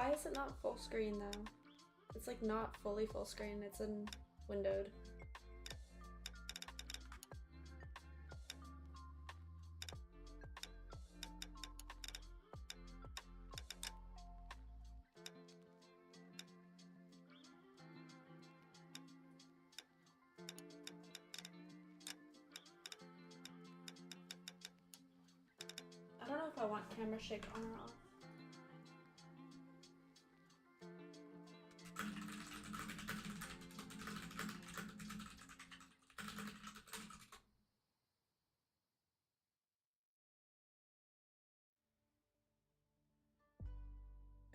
Why is it not full screen though? It's like not fully full screen, it's in windowed. I don't know if I want camera shake on or off.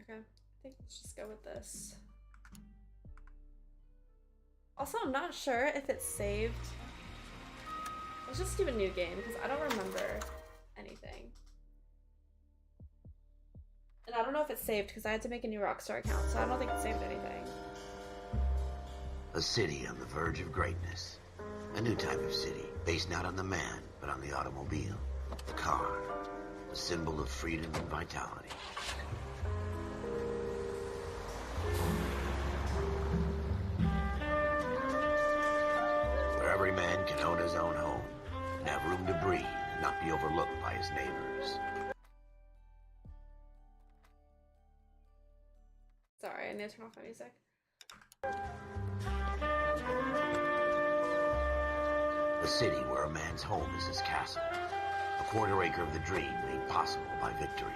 Okay, I think let's just go with this. Also, I'm not sure if it's saved. Let's just do a new game because I don't remember anything. And I don't know if it's saved because I had to make a new Rockstar account, so I don't think it saved anything. A city on the verge of greatness. A new type of city, based not on the man, but on the automobile. The car. A symbol of freedom and vitality. Where every man can own his own home, and have room to breathe, and not be overlooked by his neighbors. Sorry, I need to turn off my music. A city where a man's home is his castle. A quarter acre of the dream made possible by victory.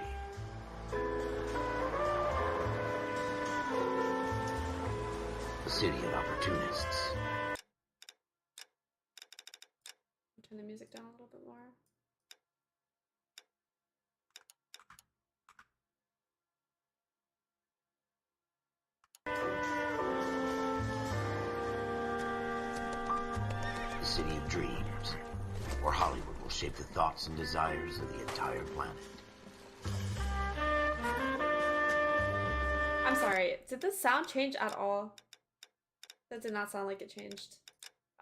A city of opportunists. Turn the music down a little bit more. The city of dreams, where Hollywood will shape the thoughts and desires of the entire planet. I'm sorry, did the sound change at all? That did not sound like it changed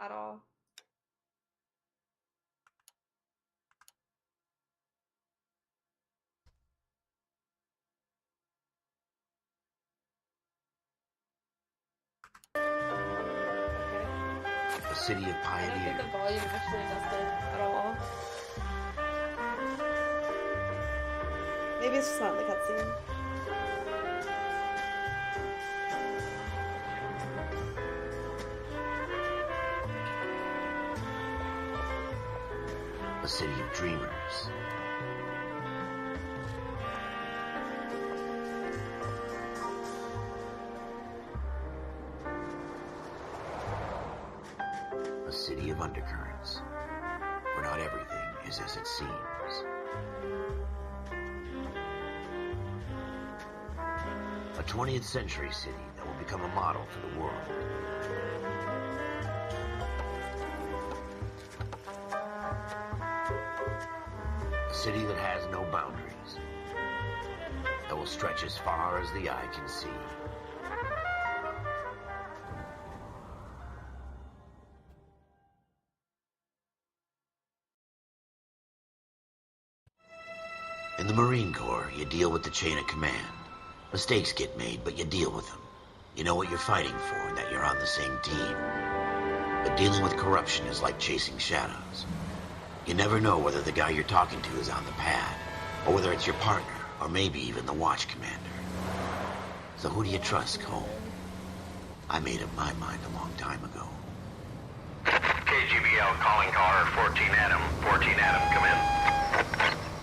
at all. A city of I don't think pioneers. the volume actually adjusted at all. Maybe it's just not in the cutscene. A city of dreamers. A city of undercurrents, where not everything is as it seems. A 20th century city that will become a model for the world. A city that has no boundaries, that will stretch as far as the eye can see. In the Marine Corps, you deal with the chain of command. Mistakes get made, but you deal with them. You know what you're fighting for and that you're on the same team. But dealing with corruption is like chasing shadows. You never know whether the guy you're talking to is on the pad, or whether it's your partner, or maybe even the watch commander. So who do you trust, Cole? I made up my mind a long time ago. KGBL calling caller 14 Adam. 14 Adam, come in.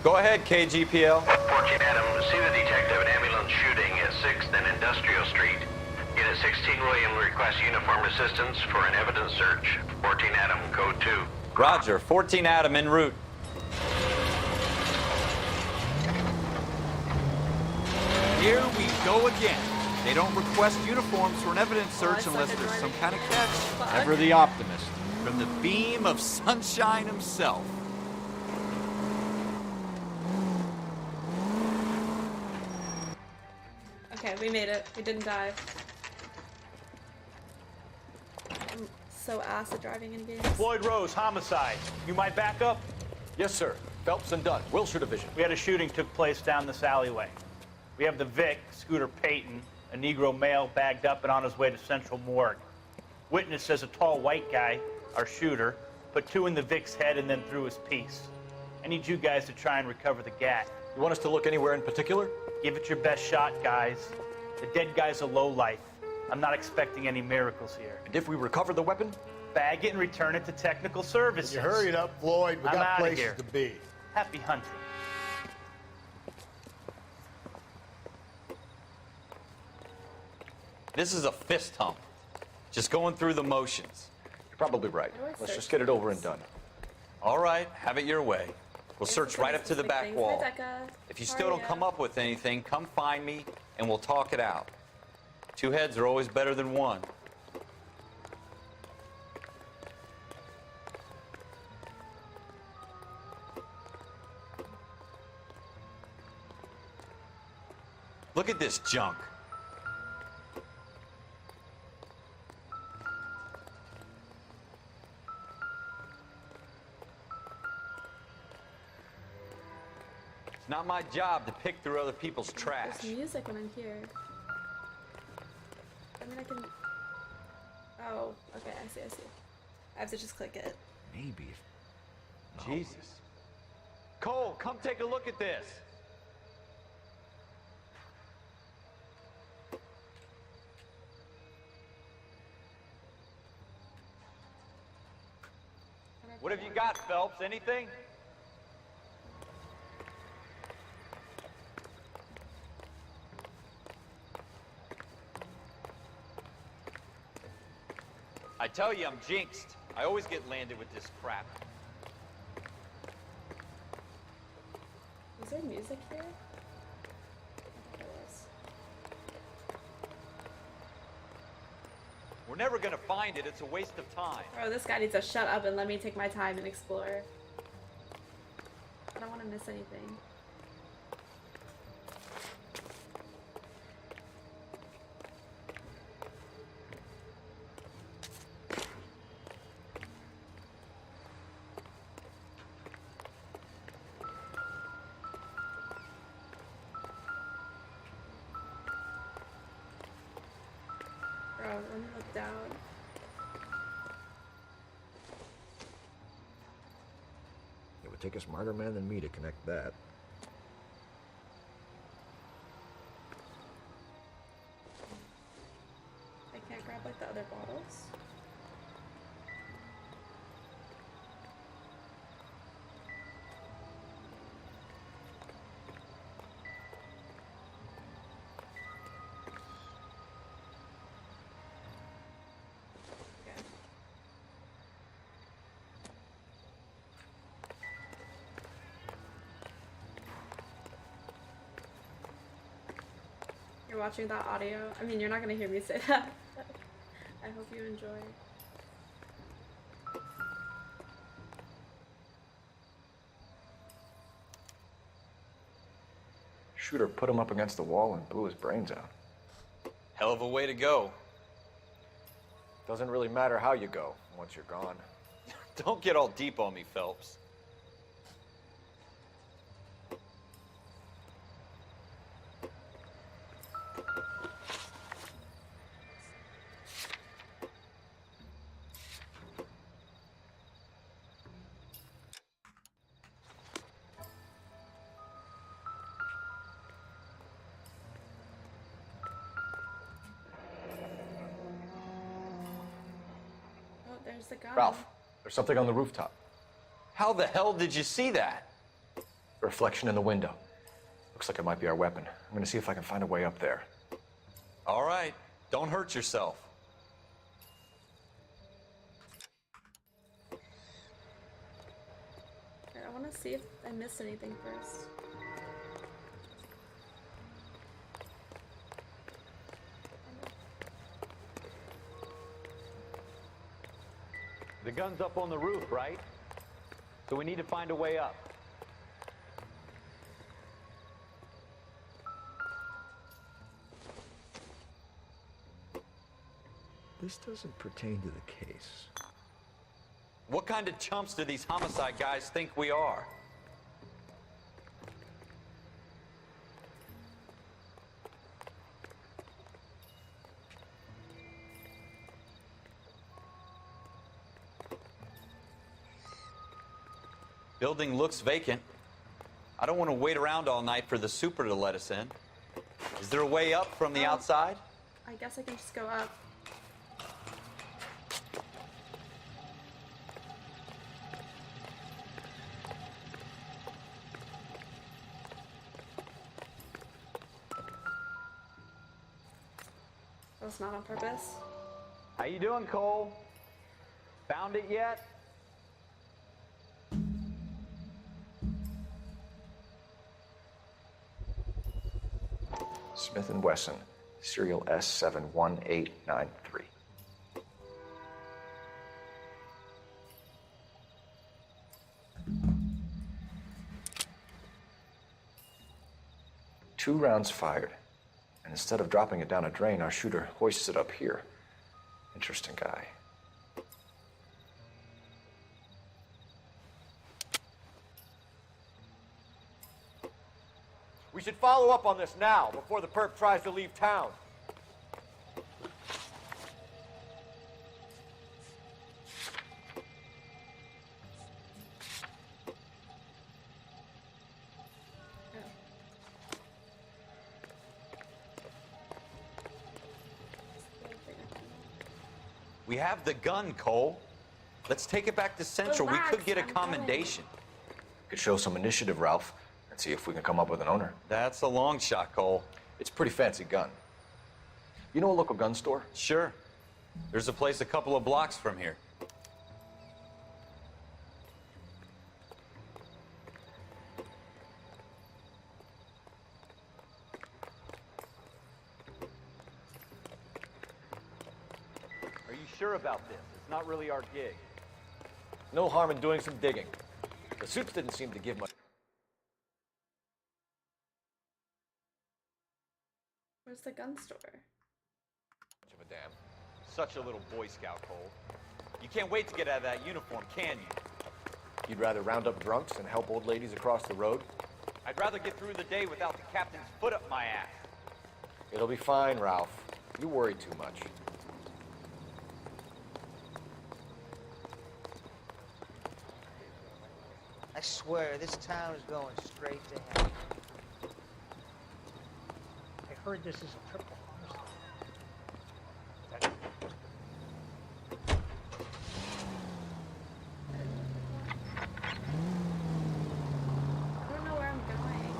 Go ahead, KGPL. 14 Adam, see the detective at ambulance shooting at 6th and Industrial Street. Unit 16 William requests uniform assistance for an evidence search. 14 Adam, code 2. Roger, 14 Adam en route. Here we go again. They don't request uniforms for an evidence search I unless suck at there's some driving. kind of catch. Fuck. Ever the optimist. From the beam of sunshine himself. Okay, we made it. We didn't die. I'm so ass at driving in games. Floyd Rose, homicide. You might back up? Yes, sir. Phelps and Dunn, Wilshire Division. We had a shooting took place down this alleyway. We have the Vic, Scooter Payton, a Negro male bagged up and on his way to Central Morgue. Witness says a tall white guy, our shooter, put 2 in the Vic's head and then threw his piece. I need you guys to try and recover the gat. You want us to look anywhere in particular? Give it your best shot, guys. The dead guy's a lowlife. I'm not expecting any miracles here. And if we recover the weapon? Bag it and return it to technical services. You hurry it up, Floyd. We I'm got outta places here. to be. Happy hunting. This is a fist hump. Just going through the motions. You're probably right. How do I Let's search just get it over and this? done. All right, have it your way. We'll search right up to the back wall. Hi, Becca. If you How still are don't ya? come up with anything, come find me and we'll talk it out. 2 heads are always better than 1. Look at this junk. It's not my job to pick through other people's trash. There's music when I'm here. I mean, I can. Oh, okay. I see. I have to just click it. Maybe. Jesus. Cole, come take a look at this. What have you got, Phelps? Anything? I tell you, I'm jinxed. I always get landed with this crap. Is there music here? I thought there was. We're never gonna find it. It's a waste of time. Bro, this guy needs to shut up and let me take my time and explore. I don't want to miss anything. Bro, let me look down. It would take a smarter man than me to connect that. I can't grab like the other bottles. Okay. You're watching that audio. I mean, you're not gonna hear me say that. I hope you enjoy. Shooter put him up against the wall and blew his brains out. Hell of a way to go. Doesn't really matter how you go once you're gone. Don't get all deep on me, Phelps. Oh, there's the guy. Ralph, there's something on the rooftop. How the hell did you see that? A reflection in the window. Looks like it might be our weapon. I'm gonna see if I can find a way up there. All right, don't hurt yourself. Okay, I want to see if I missed anything first. The gun's up on the roof, right? So we need to find a way up. This doesn't pertain to the case. What kind of chumps do these homicide guys think we are? Building looks vacant. I don't want to wait around all night for the super to let us in. Is there a way up from the outside? I guess I can just go up. That was not on purpose. How you doing, Cole? Found it yet? Smith & Wesson, serial S71893. Two rounds fired. And instead of dropping it down a drain, our shooter hoists it up here. Interesting guy. We should follow up on this now, before the perp tries to leave town. We have the gun, Cole. Let's take it back to Central. Relax, We could get a I'm commendation. Could show some initiative, Ralph, and see if we can come up with an owner. That's a long shot, Cole. It's a pretty fancy gun. You know a local gun store? Sure. There's a place a couple of blocks from here. Are you sure about this? It's not really our gig. No harm in doing some digging. The suits didn't seem to give much. Where's the gun store? Of a damn. Such a little Boy Scout, Cole. You can't wait to get out of that uniform, can you? You'd rather round up drunks and help old ladies across the road? I'd rather get through the day without the captain's foot up my ass. It'll be fine, Ralph. You worry too much. I swear, this town is going straight to hell. I heard this is a triple homicide. I don't know where I'm going.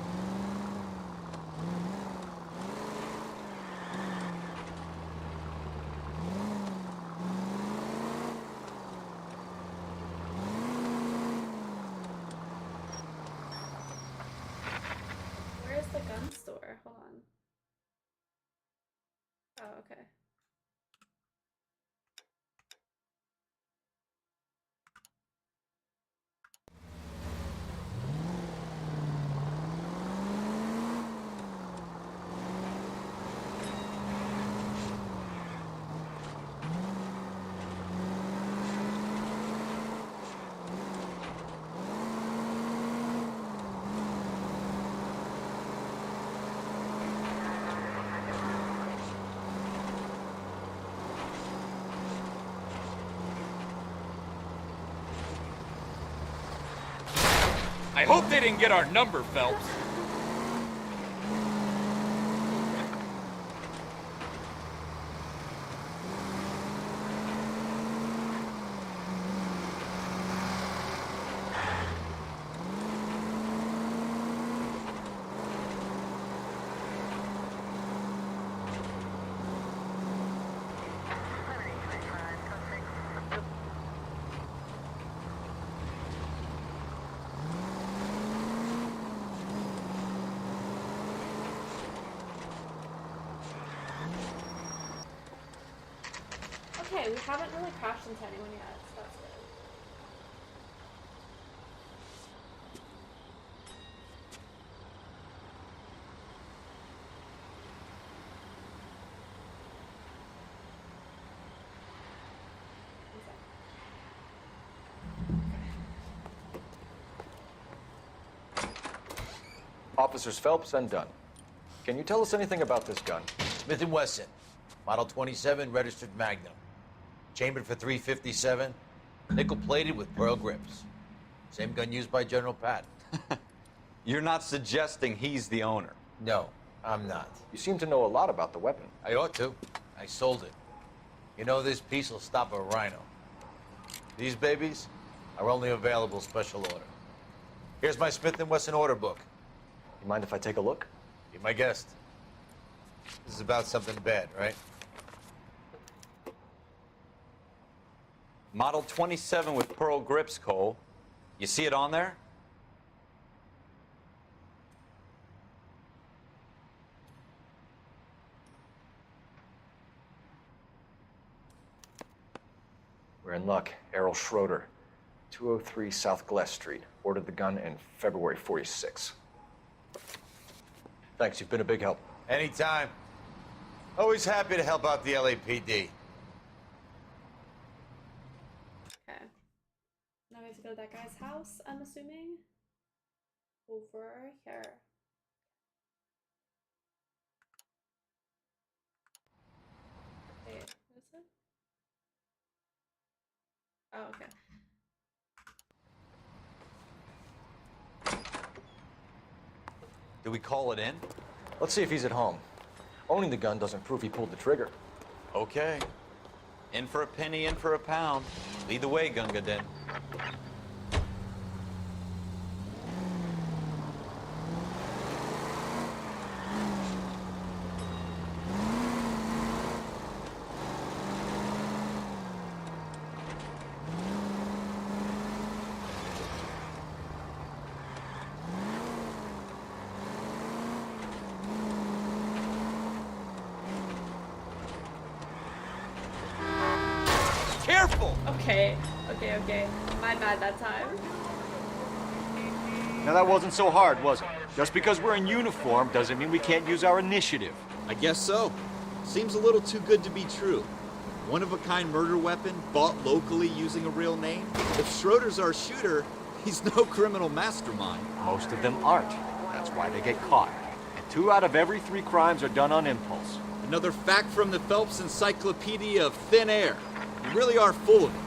Where's the gun store? Hold on. Oh, okay. I hope they didn't get our number, Phelps. Okay, we haven't really crashed into anyone yet, so that's good. Officers Phelps and Dunn. Can you tell us anything about this gun? Smith & Wesson, Model 27, registered Magnum. Chambered for .357, nickel-plated with pearl grips. Same gun used by General Patton. You're not suggesting he's the owner? No, I'm not. You seem to know a lot about the weapon. I ought to. I sold it. You know, this piece will stop a rhino. These babies are only available special order. Here's my Smith & Wesson order book. You mind if I take a look? Be my guest. This is about something bad, right? Model 27 with pearl grips, Cole. You see it on there? We're in luck. Errol Schroeder, 203 South Glass Street. Ordered the gun in February '46. Thanks, you've been a big help. Anytime. Always happy to help out the LAPD. Okay. Now we have to go to that guy's house, I'm assuming. Over here. Wait, what is it? Oh, okay. Do we call it in? Let's see if he's at home. Owning the gun doesn't prove he pulled the trigger. Okay. In for a penny, in for a pound. Lead the way, Gunga Din. Careful! Okay. My bad that time. Now that wasn't so hard, was it? Just because we're in uniform doesn't mean we can't use our initiative. I guess so. Seems a little too good to be true. One-of-a-kind murder weapon bought locally using a real name? If Schroeder's our shooter, he's no criminal mastermind. Most of them aren't. That's why they get caught. And 2 out of every 3 crimes are done on impulse. Another fact from the Phelps Encyclopedia of Thin Air. You really are full of it.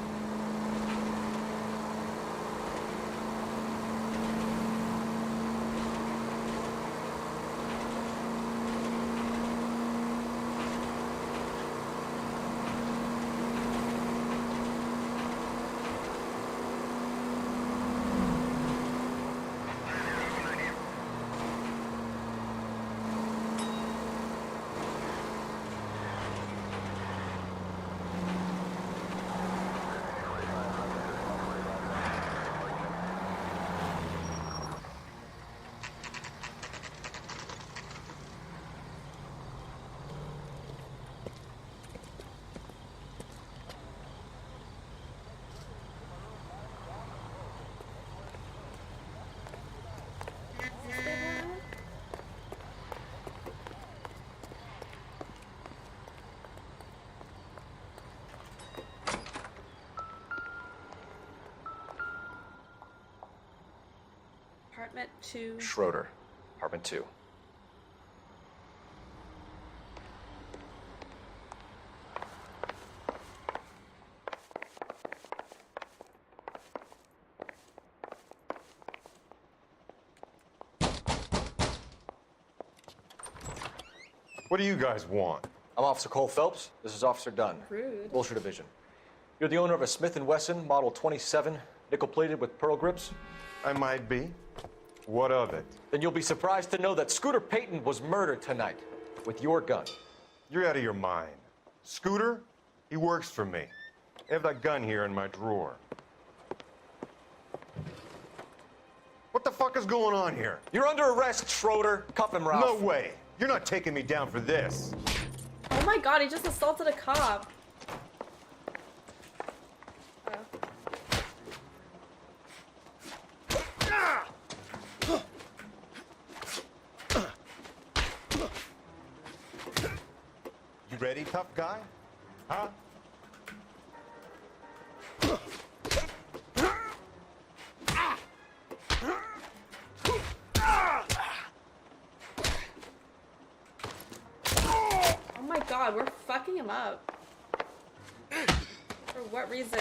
Apartment 2. Schroeder, apartment 2. What do you guys want? I'm Officer Cole Phelps. This is Officer Dunn. Rude. Wilshire Division. You're the owner of a Smith & Wesson Model 27, nickel-plated with pearl grips? I might be. What of it? Then you'll be surprised to know that Scooter Payton was murdered tonight with your gun. You're out of your mind. Scooter? He works for me. I have that gun here in my drawer. What the fuck is going on here? You're under arrest, Schroeder. Cuff him, Ralph. No way. You're not taking me down for this. Oh my god, he just assaulted a cop. You ready, tough guy? Huh? Oh my god, we're fucking him up. For what reason?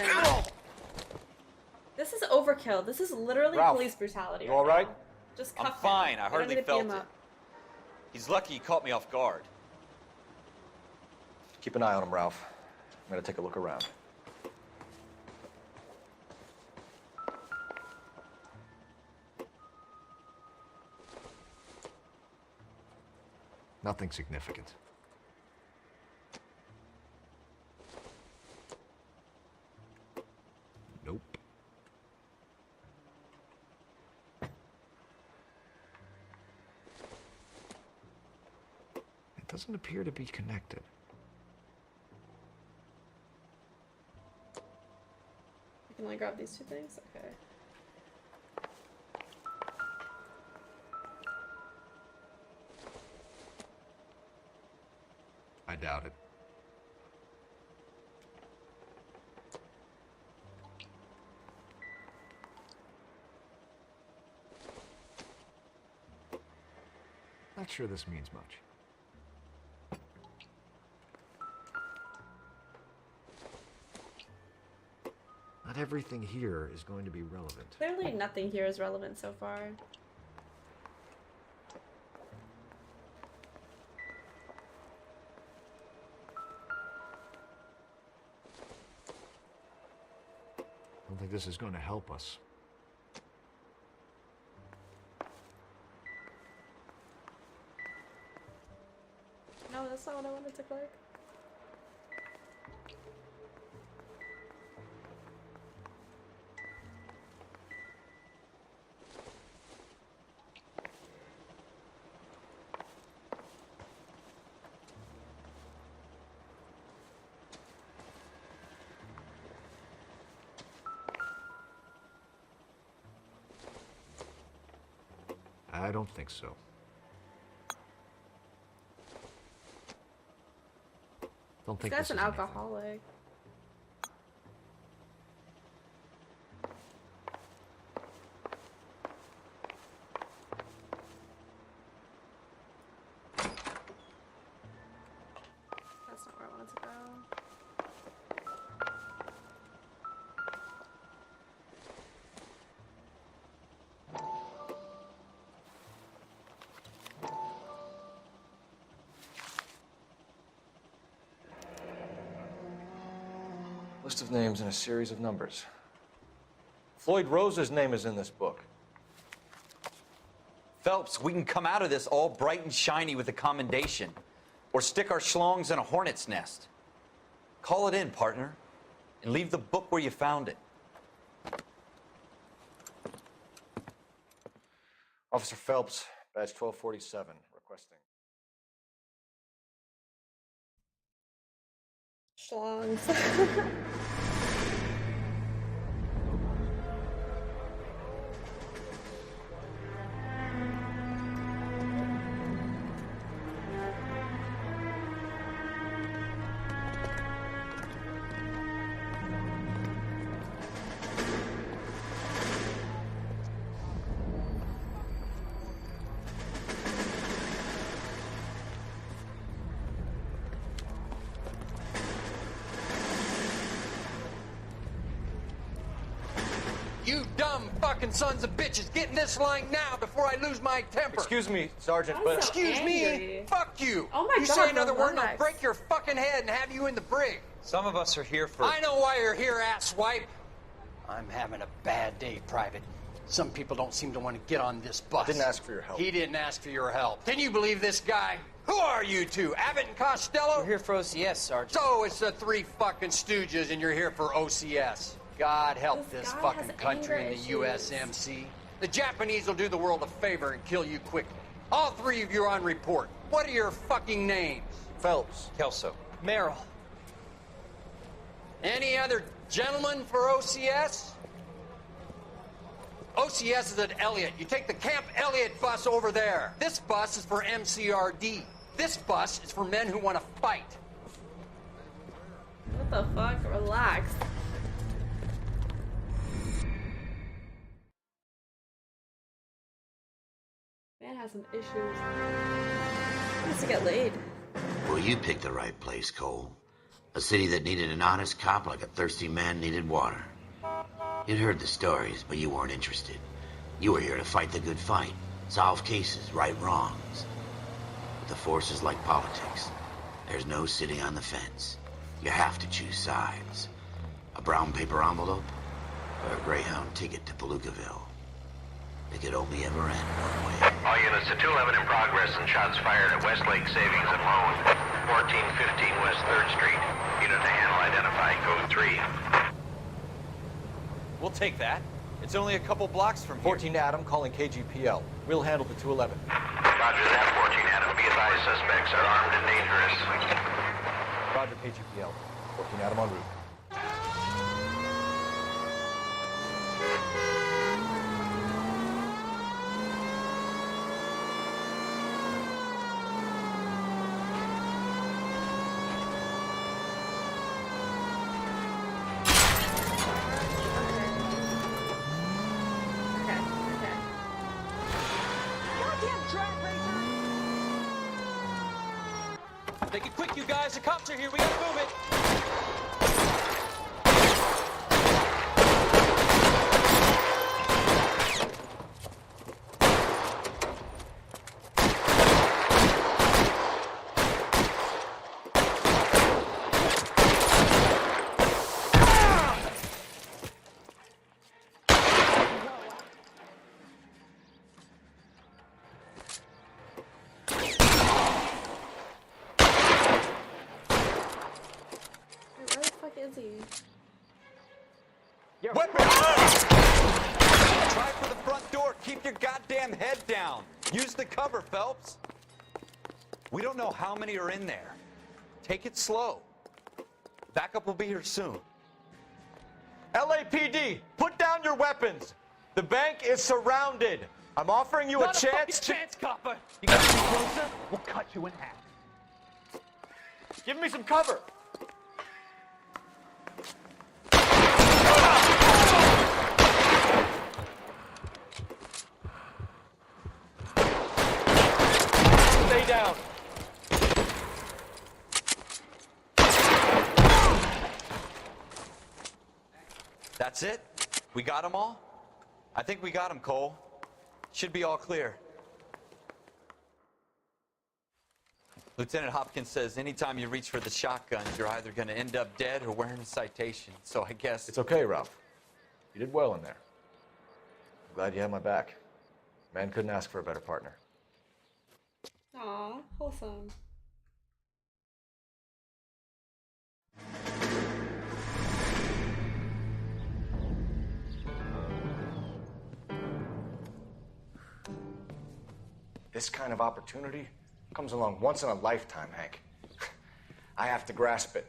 This is overkill. This is literally Ralph, police brutality. you all right? now. Just I'm cuff him. fine. I We don't hardly need to beat felt him it. up. He's lucky he caught me off guard. Keep an eye on him, Ralph. I'm gonna take a look around. Nothing significant. Nope. It doesn't appear to be connected. I can only grab these two things? Okay. I doubt it. Not sure this means much. Not everything here is going to be relevant. Clearly nothing here is relevant so far. I don't think this is going to help us. No, that's not what I wanted to click. I don't think so. Don't This think guy's this an is anything. alcoholic. That's not where I wanted to go. List of names and a series of numbers. Floyd Rose's name is in this book. Phelps, we can come out of this all bright and shiny with a commendation. Or stick our schlongs in a hornet's nest. Call it in, partner. And leave the book where you found it. Officer Phelps, badge 1247, requesting. Schlongs. You dumb fucking sons of bitches, get in this line now before I lose my temper. Excuse me, Sergeant, I'm but... so Excuse me? angry. Fuck you. Oh my you God, say another word and I'll relax. break your fucking head and have you in the brig. Some of us are here for... I know why you're here, asswipe. I'm having a bad day, Private. Some people don't seem to want to get on this bus. Didn't ask for your help. He didn't ask for your help. Can you believe this guy? Who are you two? Abbott and Costello? We're here for OCS, Sergeant. So it's the three fucking stooges and you're here for OCS. God help This this guy fucking has country anger and the issues. USMC. The Japanese will do the world a favor and kill you quickly. All three of you are on report. What are your fucking names? Phelps. Kelso. Merrill. Any other gentlemen for OCS? OCS is at Elliott. You take the Camp Elliott bus over there. This bus is for MCRD. This bus is for men who want to fight. What the fuck? Relax. Man has some issues. He needs to get laid. Well, you picked the right place, Cole. A city that needed an honest cop like a thirsty man needed water. You'd heard the stories, but you weren't interested. You were here to fight the good fight, solve cases, right wrongs. But the force is like politics. There's no sitting on the fence. You have to choose sides. A brown paper envelope, or a Greyhound ticket to Palookaville. It could only ever end one way. All units to 211 in progress and shots fired at Westlake Savings and Loan, 1415 West 3rd Street. Unit to handle identified, code 3. We'll take that. It's only a couple blocks from here. 14 Adam calling KGPL. We'll handle the 211. Roger that, 14 Adam. Be advised, suspects are armed and dangerous. Roger, KGPL. 14 Adam en route. Make it quick, you guys. The cops are here. We gotta move it. Is he? Try for the front door. Keep your goddamn head down. Use the cover, Phelps. We don't know how many are in there. Take it slow. Backup will be here soon. LAPD, put down your weapons. The bank is surrounded. I'm offering you a chance to... chance, copper. You got to be closer? We'll cut you in half. Give me some cover. Stay down. That's it? We got them all? I think we got them, Cole. Should be all clear. Lieutenant Hopkins says anytime you reach for the shotgun, you're either going to end up dead or wearing a citation. So I guess... It's okay, Ralph. You did well in there. I'm glad you had my back. Man couldn't ask for a better partner. Aw, wholesome. This kind of opportunity comes along once in a lifetime, Hank. I have to grasp it.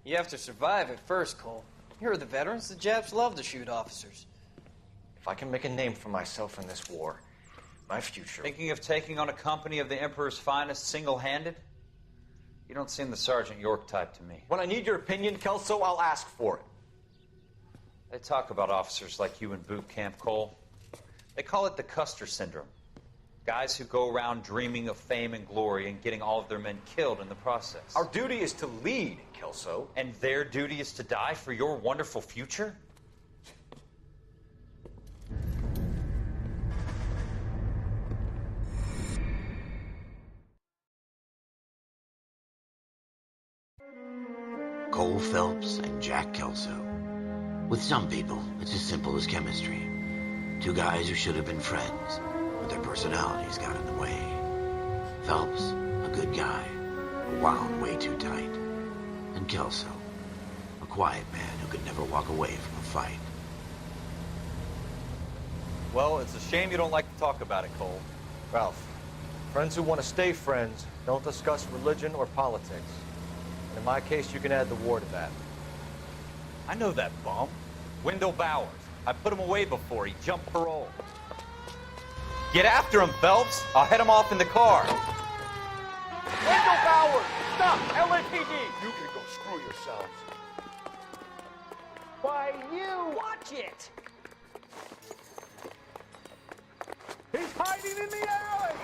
You have to survive it first, Cole. Here are the veterans. The Japs love to shoot officers. If I can make a name for myself in this war, my future... Thinking of taking on a company of the Emperor's finest single-handed? You don't seem the Sergeant York type to me. When I need your opinion, Kelso, I'll ask for it. They talk about officers like you in boot camp, Cole. They call it the Custer Syndrome. Guys who go around dreaming of fame and glory and getting all of their men killed in the process. Our duty is to lead, Kelso. And their duty is to die for your wonderful future? Cole Phelps and Jack Kelso. With some people, it's as simple as chemistry. Two guys who should have been friends, but their personalities got in the way. Phelps, a good guy, but wound way too tight. And Kelso, a quiet man who could never walk away from a fight. Well, it's a shame you don't like to talk about it, Cole. Ralph, friends who want to stay friends don't discuss religion or politics. And in my case, you can add the war to that. I know that bum. Wendell Bowers. I put him away before he jumped parole. Get after him, Phelps. I'll head him off in the car. Wendell Bowers! Stop! LAPD! You can go screw yourselves. Why, you! Watch it! He's hiding in the alley!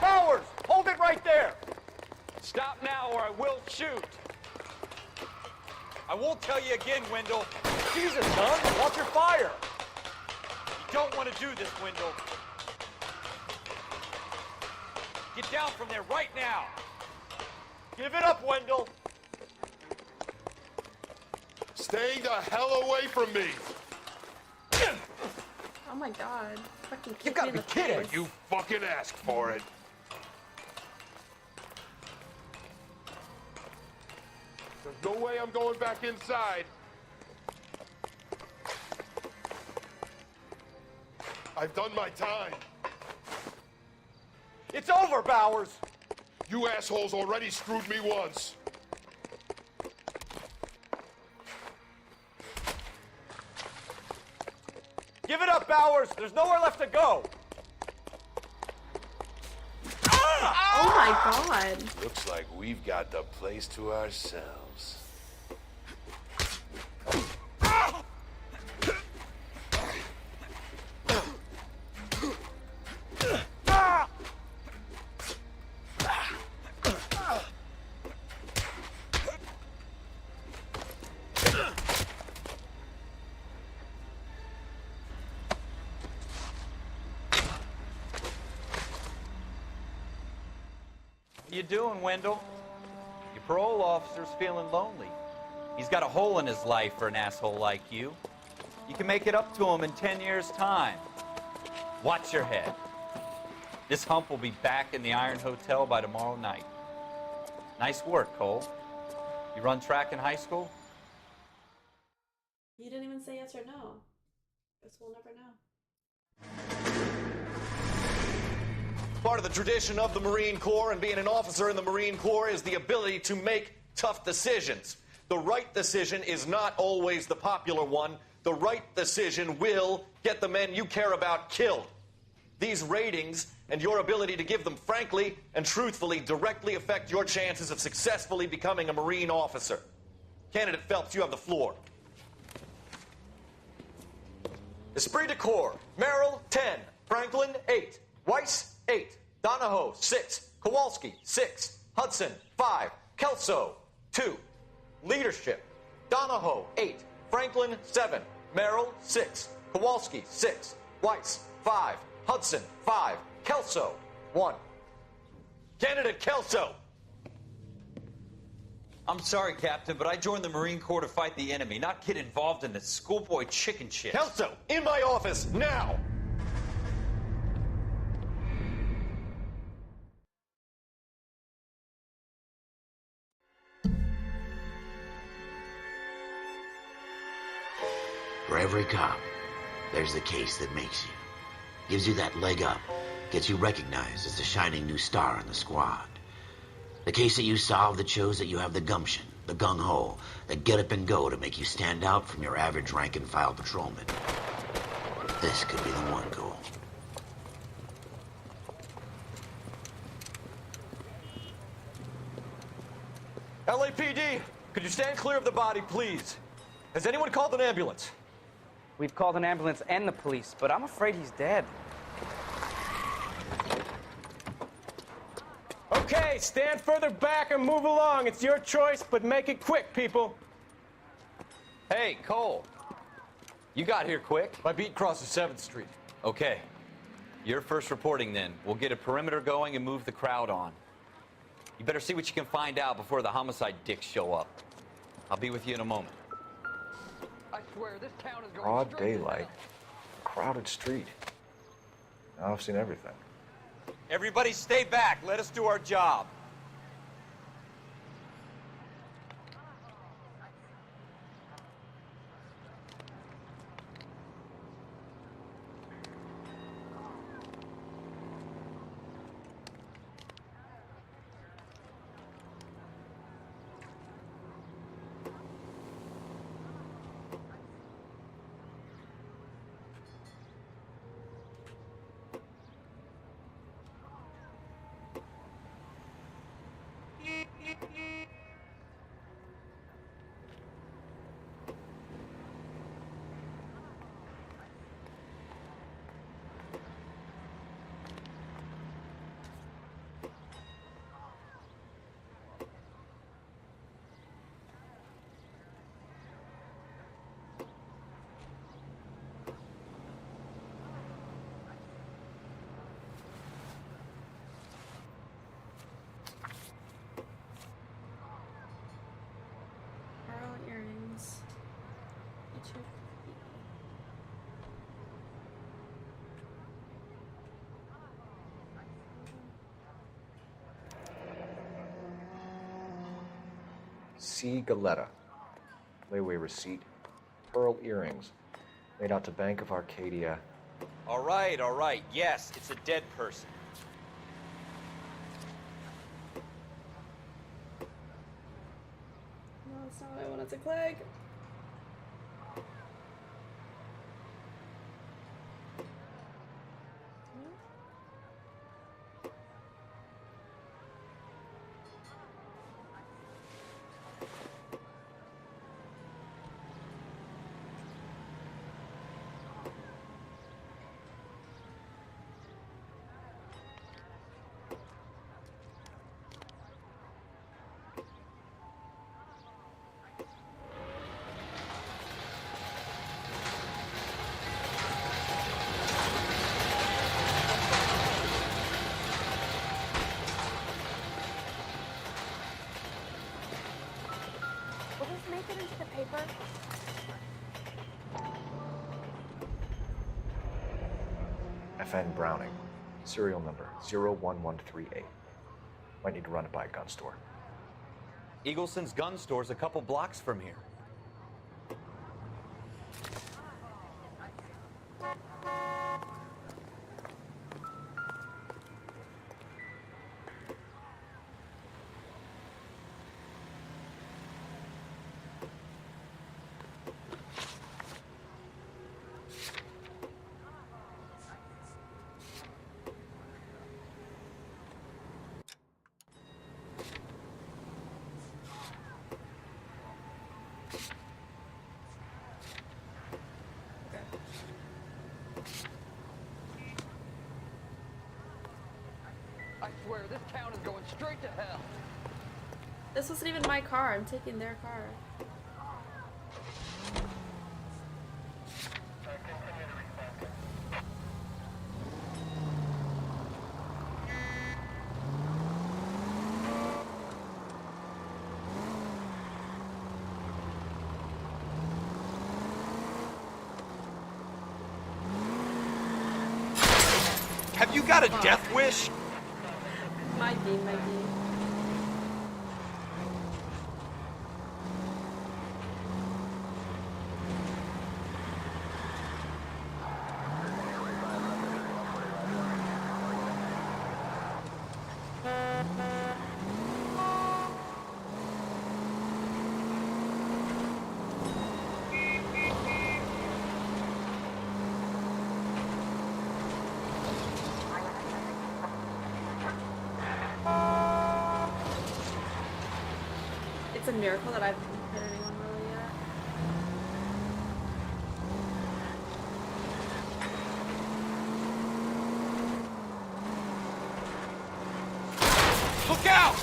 Bowers! Hold it right there! Shoot! I won't tell you again, Wendell. Jesus, son, watch your fire. You don't want to do this, Wendell. Get down from there right now. Give it up, Wendell. Stay the hell away from me. Oh my god. Fucking You gotta be kidding. You fucking asked for it. There's no way I'm going back inside. I've done my time. It's over, Bowers. You assholes already screwed me once. Give it up, Bowers. There's nowhere left to go. Oh my god. Looks like we've got the place to ourselves. What you doing, Wendell? Your parole officer's feeling lonely. He's got a hole in his life for an asshole like you. You can make it up to him in 10 years' time. Watch your head. This hump will be back in the Iron Hotel by tomorrow night. Nice work, Cole. You run track in high school? You didn't even say yes or no. Guess we'll never know. Part of the tradition of the Marine Corps and being an officer in the Marine Corps is the ability to make tough decisions. The right decision is not always the popular one. The right decision will get the men you care about killed. These ratings and your ability to give them frankly and truthfully directly affect your chances of successfully becoming a Marine officer. Candidate Phelps, you have the floor. Esprit de Corps, Merrill, 10. Franklin, 8. Weiss, 8. Donahoe, 6. Kowalski, 6. Hudson, 5. Kelso, 2. Leadership, Donahoe, 8. Franklin, 7. Merrill, 6. Kowalski, 6. Weiss, 5. Hudson, 5. Kelso, 1. Candidate Kelso. I'm sorry, Captain, but I joined the Marine Corps to fight the enemy, not get involved in this schoolboy chicken shit. Kelso, in my office, now! For every cop, there's the case that makes you. Gives you that leg up, gets you recognized as the shining new star in the squad. The case that you solve that shows that you have the gumption, the gung-ho, the get up and go to make you stand out from your average rank-and-file patrolman. This could be the one, Cole. LAPD, could you stand clear of the body, please? Has anyone called an ambulance? We've called an ambulance and the police, but I'm afraid he's dead. Okay, stand further back and move along. It's your choice, but make it quick, people. Hey, Cole. You got here quick. My beat crosses 7th Street. Okay. You're first reporting then. We'll get a perimeter going and move the crowd on. You better see what you can find out before the homicide dicks show up. I'll be with you in a moment. I swear, this town is going Broad straight to daylight, hell. crowded street. Now I've seen everything. Everybody stay back. Let us do our job. C. Galetta. Layaway receipt. Pearl earrings. Made out to Bank of Arcadia. All right. Yes, it's a dead person. No, that's not what I wanted to click. Will this make it into the paper? FN Browning. Serial number 01138. Might need to run it by a gun store. Eagleson's gun store's a couple blocks from here. I swear, this town is going straight to hell. This wasn't even my car. I'm taking their car. Have you got a death wish? Might be. It's a miracle that I haven't hit anyone really yet. Look out!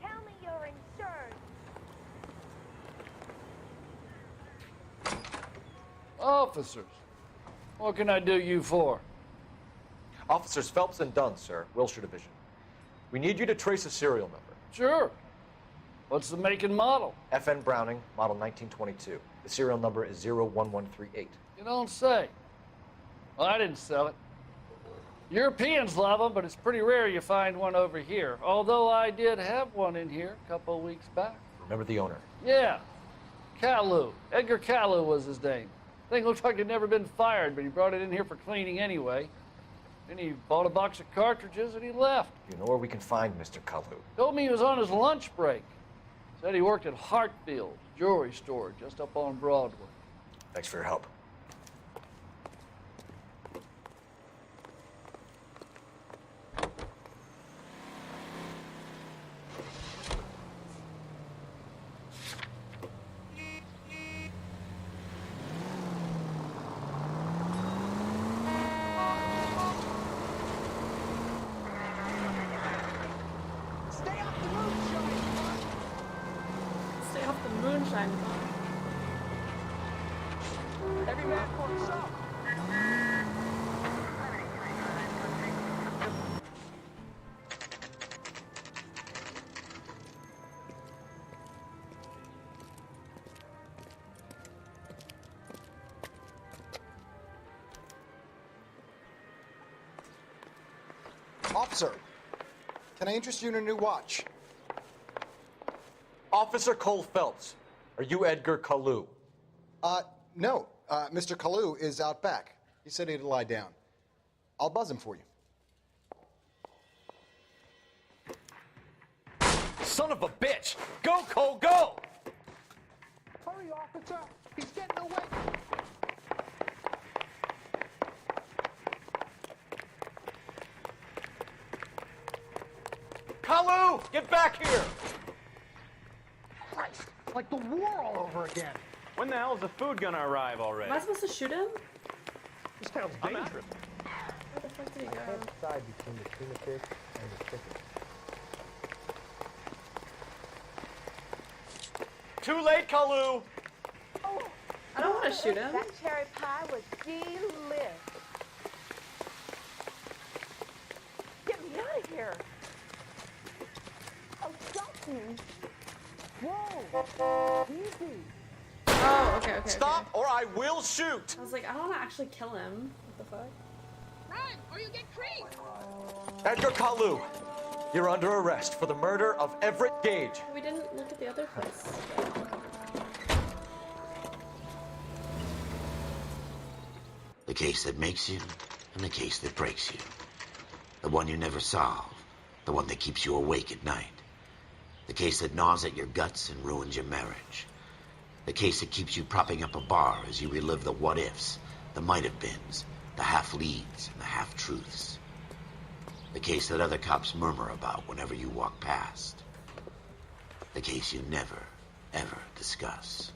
Tell me you're insured. Officers, what can I do you for? Officers Phelps and Dunn, sir. Wilshire Division. We need you to trace a serial number. Sure. What's the make and model? FN Browning, model 1922. The serial number is 01138. You don't say. Well, I didn't sell it. Europeans love them, but it's pretty rare you find one over here. Although I did have one in here a couple of weeks back. Remember the owner? Yeah. Caillou. Edgar Caillou was his name. Thing looked like it'd never been fired, but he brought it in here for cleaning anyway. Then he bought a box of cartridges and he left. You know where we can find Mr. Caillou? Told me he was on his lunch break. Said he worked at Hartfield jewelry store just up on Broadway. Thanks for your help. Stay off the moonshine. Officer, can I interest you in a new watch? Officer Cole Phelps, are you Edgar Kalu? No. Mr. Kalu is out back. He said he'd lie down. I'll buzz him for you. Son of a bitch! Go, Cole, go! Hurry, officer! He's getting away! Kalu! Get back here! Christ! Like the war all over again. When the hell is the food gonna arrive already? Am I supposed to shoot him? This town's dangerous. Where the fuck did he go? Decide between the tuna fish and the chicken. Too late, Kalu! I don't want to shoot him. That cherry pie was delicious. Get me out of here. Oh, stop me. Whoa. Easy. Oh, okay. Stop, or I will shoot! I was like, I don't want to actually kill him. What the fuck? Run, or you get creamed. Edgar Kalu, you're under arrest for the murder of Everett Gage. We didn't look at the other place. The case that makes you, and the case that breaks you. The one you never solve, the one that keeps you awake at night. The case that gnaws at your guts and ruins your marriage. The case that keeps you propping up a bar as you relive the what-ifs, the might-have-beens, the half-leads, and the half-truths. The case that other cops murmur about whenever you walk past. The case you never, ever discuss.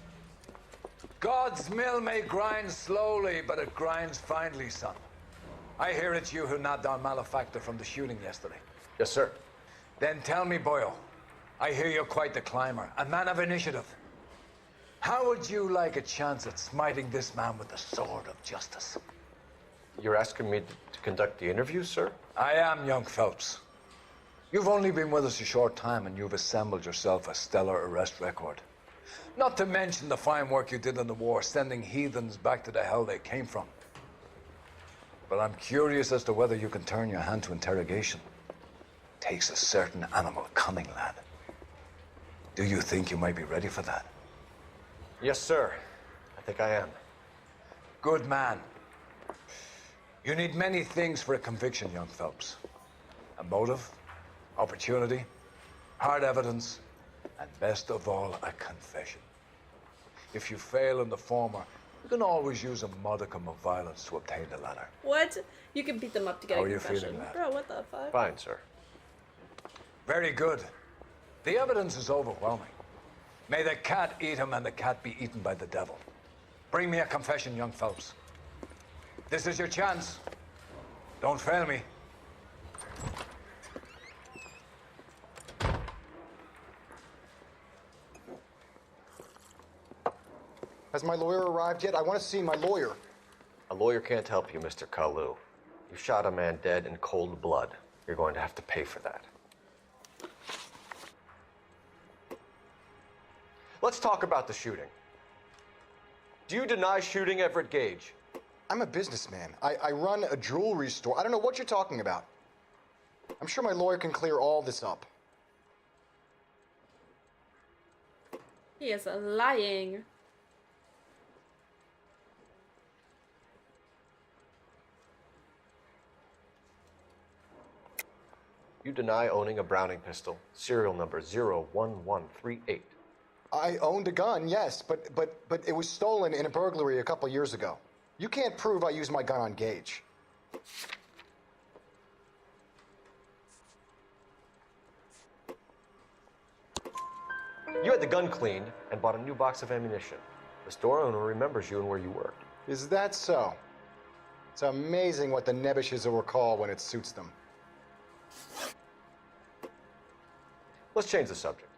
God's mill may grind slowly, but it grinds finely, son. I hear it's you who nabbed our malefactor from the shooting yesterday. Yes, sir. Then tell me, Boyle, I hear you're quite the climber, a man of initiative. How would you like a chance at smiting this man with the sword of justice? You're asking me to conduct the interview, sir? I am, young Phelps. You've only been with us a short time, and you've assembled yourself a stellar arrest record. Not to mention the fine work you did in the war, sending heathens back to the hell they came from. But I'm curious as to whether you can turn your hand to interrogation. Takes a certain animal cunning, lad. Do you think you might be ready for that? Yes, sir. I think I am. Good man. You need many things for a conviction, young Phelps. A motive, opportunity, hard evidence, and best of all, a confession. If you fail in the former, you can always use a modicum of violence to obtain the latter. What? You can beat them up to get How a are you confession. feeling, lad? Bro, what the fuck? Fine, sir. Very good. The evidence is overwhelming. May the cat eat him and the cat be eaten by the devil. Bring me a confession, young Phelps. This is your chance. Don't fail me. Has my lawyer arrived yet? I want to see my lawyer. A lawyer can't help you, Mr. Kalu. You shot a man dead in cold blood. You're going to have to pay for that. Let's talk about the shooting. Do you deny shooting Everett Gage? I'm a businessman. I run a jewelry store. I don't know what you're talking about. I'm sure my lawyer can clear all this up. He is lying. You deny owning a Browning pistol, serial number 01138. I owned a gun, yes, but it was stolen in a burglary a couple years ago. You can't prove I used my gun on Gage. You had the gun cleaned and bought a new box of ammunition. The store owner remembers you and where you worked. Is that so? It's amazing what the Nebushes will recall when it suits them. Let's change the subject.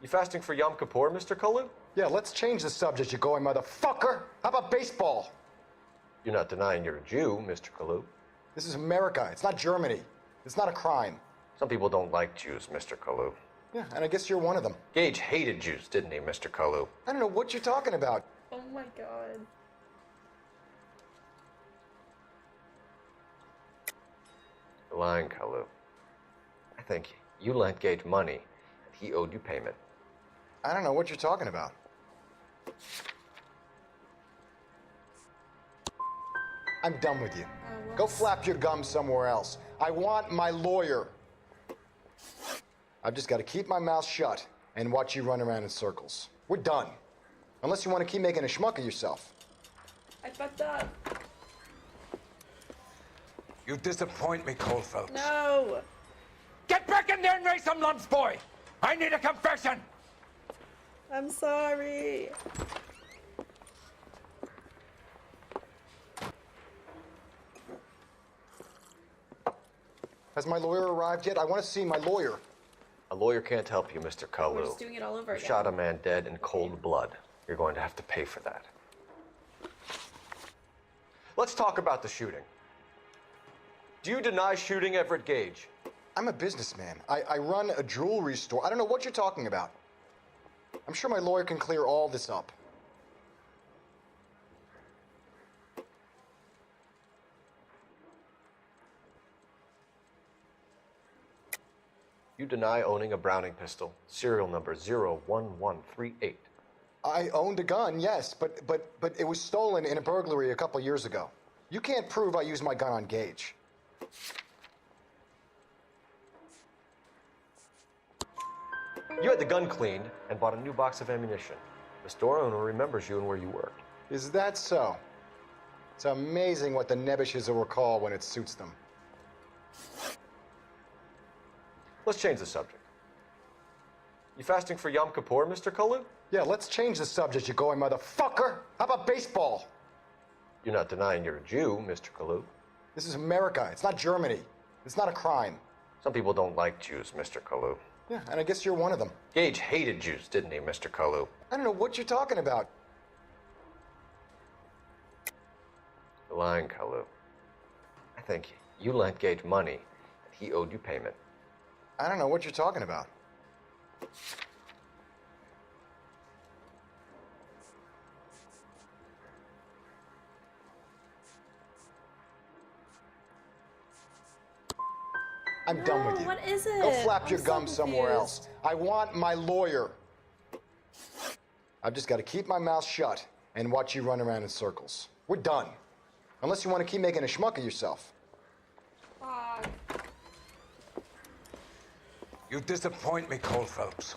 You fasting for Yom Kippur, Mr. Kalu? Yeah, let's change the subject, you going motherfucker. How about baseball? You're not denying you're a Jew, Mr. Kalu. This is America. It's not Germany. It's not a crime. Some people don't like Jews, Mr. Kalu. Yeah, and I guess you're one of them. Gage hated Jews, didn't he, Mr. Kalu? I don't know what you're talking about. Oh my god. You're lying, Kalu. I think you lent Gage money, and he owed you payment. I don't know what you're talking about. I'm done with you. Go flap your gums somewhere else. I want my lawyer. I've just got to keep my mouth shut and watch you run around in circles. We're done. Unless you want to keep making a schmuck of yourself. I fucked up. You disappoint me, Cole Phelps. No. Get back in there and raise some lumps, boy! I need a confession! I'm sorry. Has my lawyer arrived yet? I want to see my lawyer. A lawyer can't help you, Mr. Kalu. We're just doing it all over You again. shot a man dead in cold blood. You're going to have to pay for that. Let's talk about the shooting. Do you deny shooting Everett Gage? I'm a businessman. I run a jewelry store. I don't know what you're talking about. I'm sure my lawyer can clear all this up. You deny owning a Browning pistol, serial number 01138. I owned a gun, yes, but it was stolen in a burglary a couple years ago. You can't prove I used my gun on Gage. You had the gun cleaned and bought a new box of ammunition. The store owner remembers you and where you worked. Is that so? It's amazing what the Nebbishes will recall when it suits them. Let's change the subject. You fasting for Yom Kippur, Mr. Kalu? Yeah, let's change the subject, you going motherfucker. How about baseball? You're not denying you're a Jew, Mr. Kalu. This is America. It's not Germany. It's not a crime. Some people don't like Jews, Mr. Kalu. Yeah, and I guess you're one of them. Gage hated Jews, didn't he, Mr. Kalu? I don't know what you're talking about. You're lying, Kalu. I think you lent Gage money, and he owed you payment. I don't know what you're talking about. I'm done with you. What is it? Go flap your I'm so gums somewhere confused. else. I want my lawyer. I've just got to keep my mouth shut and watch you run around in circles. We're done. Unless you want to keep making a schmuck of yourself. Fuck. You disappoint me, Cole Phelps.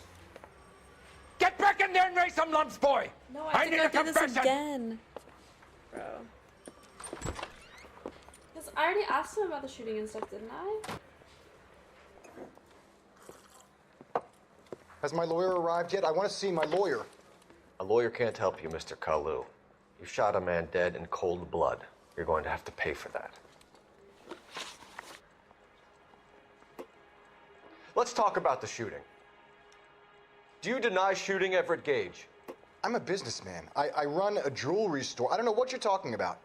Get back in there and raise some lumps, boy! No, I need think a I do this confession! again. Bro. Because I already asked him about the shooting and stuff, didn't I? Has my lawyer arrived yet? I want to see my lawyer. A lawyer can't help you, Mr. Kalu. You shot a man dead in cold blood. You're going to have to pay for that. Let's talk about the shooting. Do you deny shooting Everett Gage? I'm a businessman. I run a jewelry store. I don't know what you're talking about.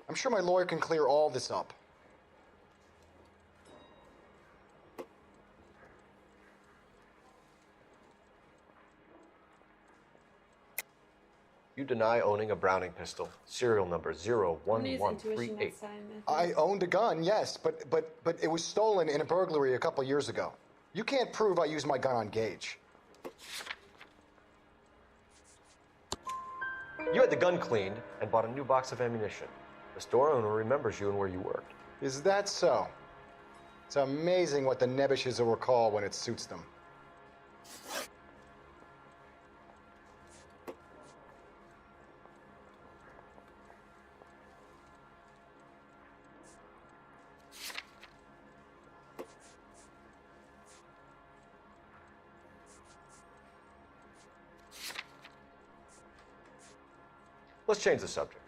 I'm sure my lawyer can clear all this up. You deny owning a Browning pistol, serial number I'm gonna use intuition 01138. next time. I think. I owned a gun, yes, but it was stolen in a burglary a couple years ago. You can't prove I used my gun on Gage. You had the gun cleaned and bought a new box of ammunition. The store owner remembers you and where you worked. Is that so? It's amazing what the Nebbishes will recall when it suits them. Let's change the subject.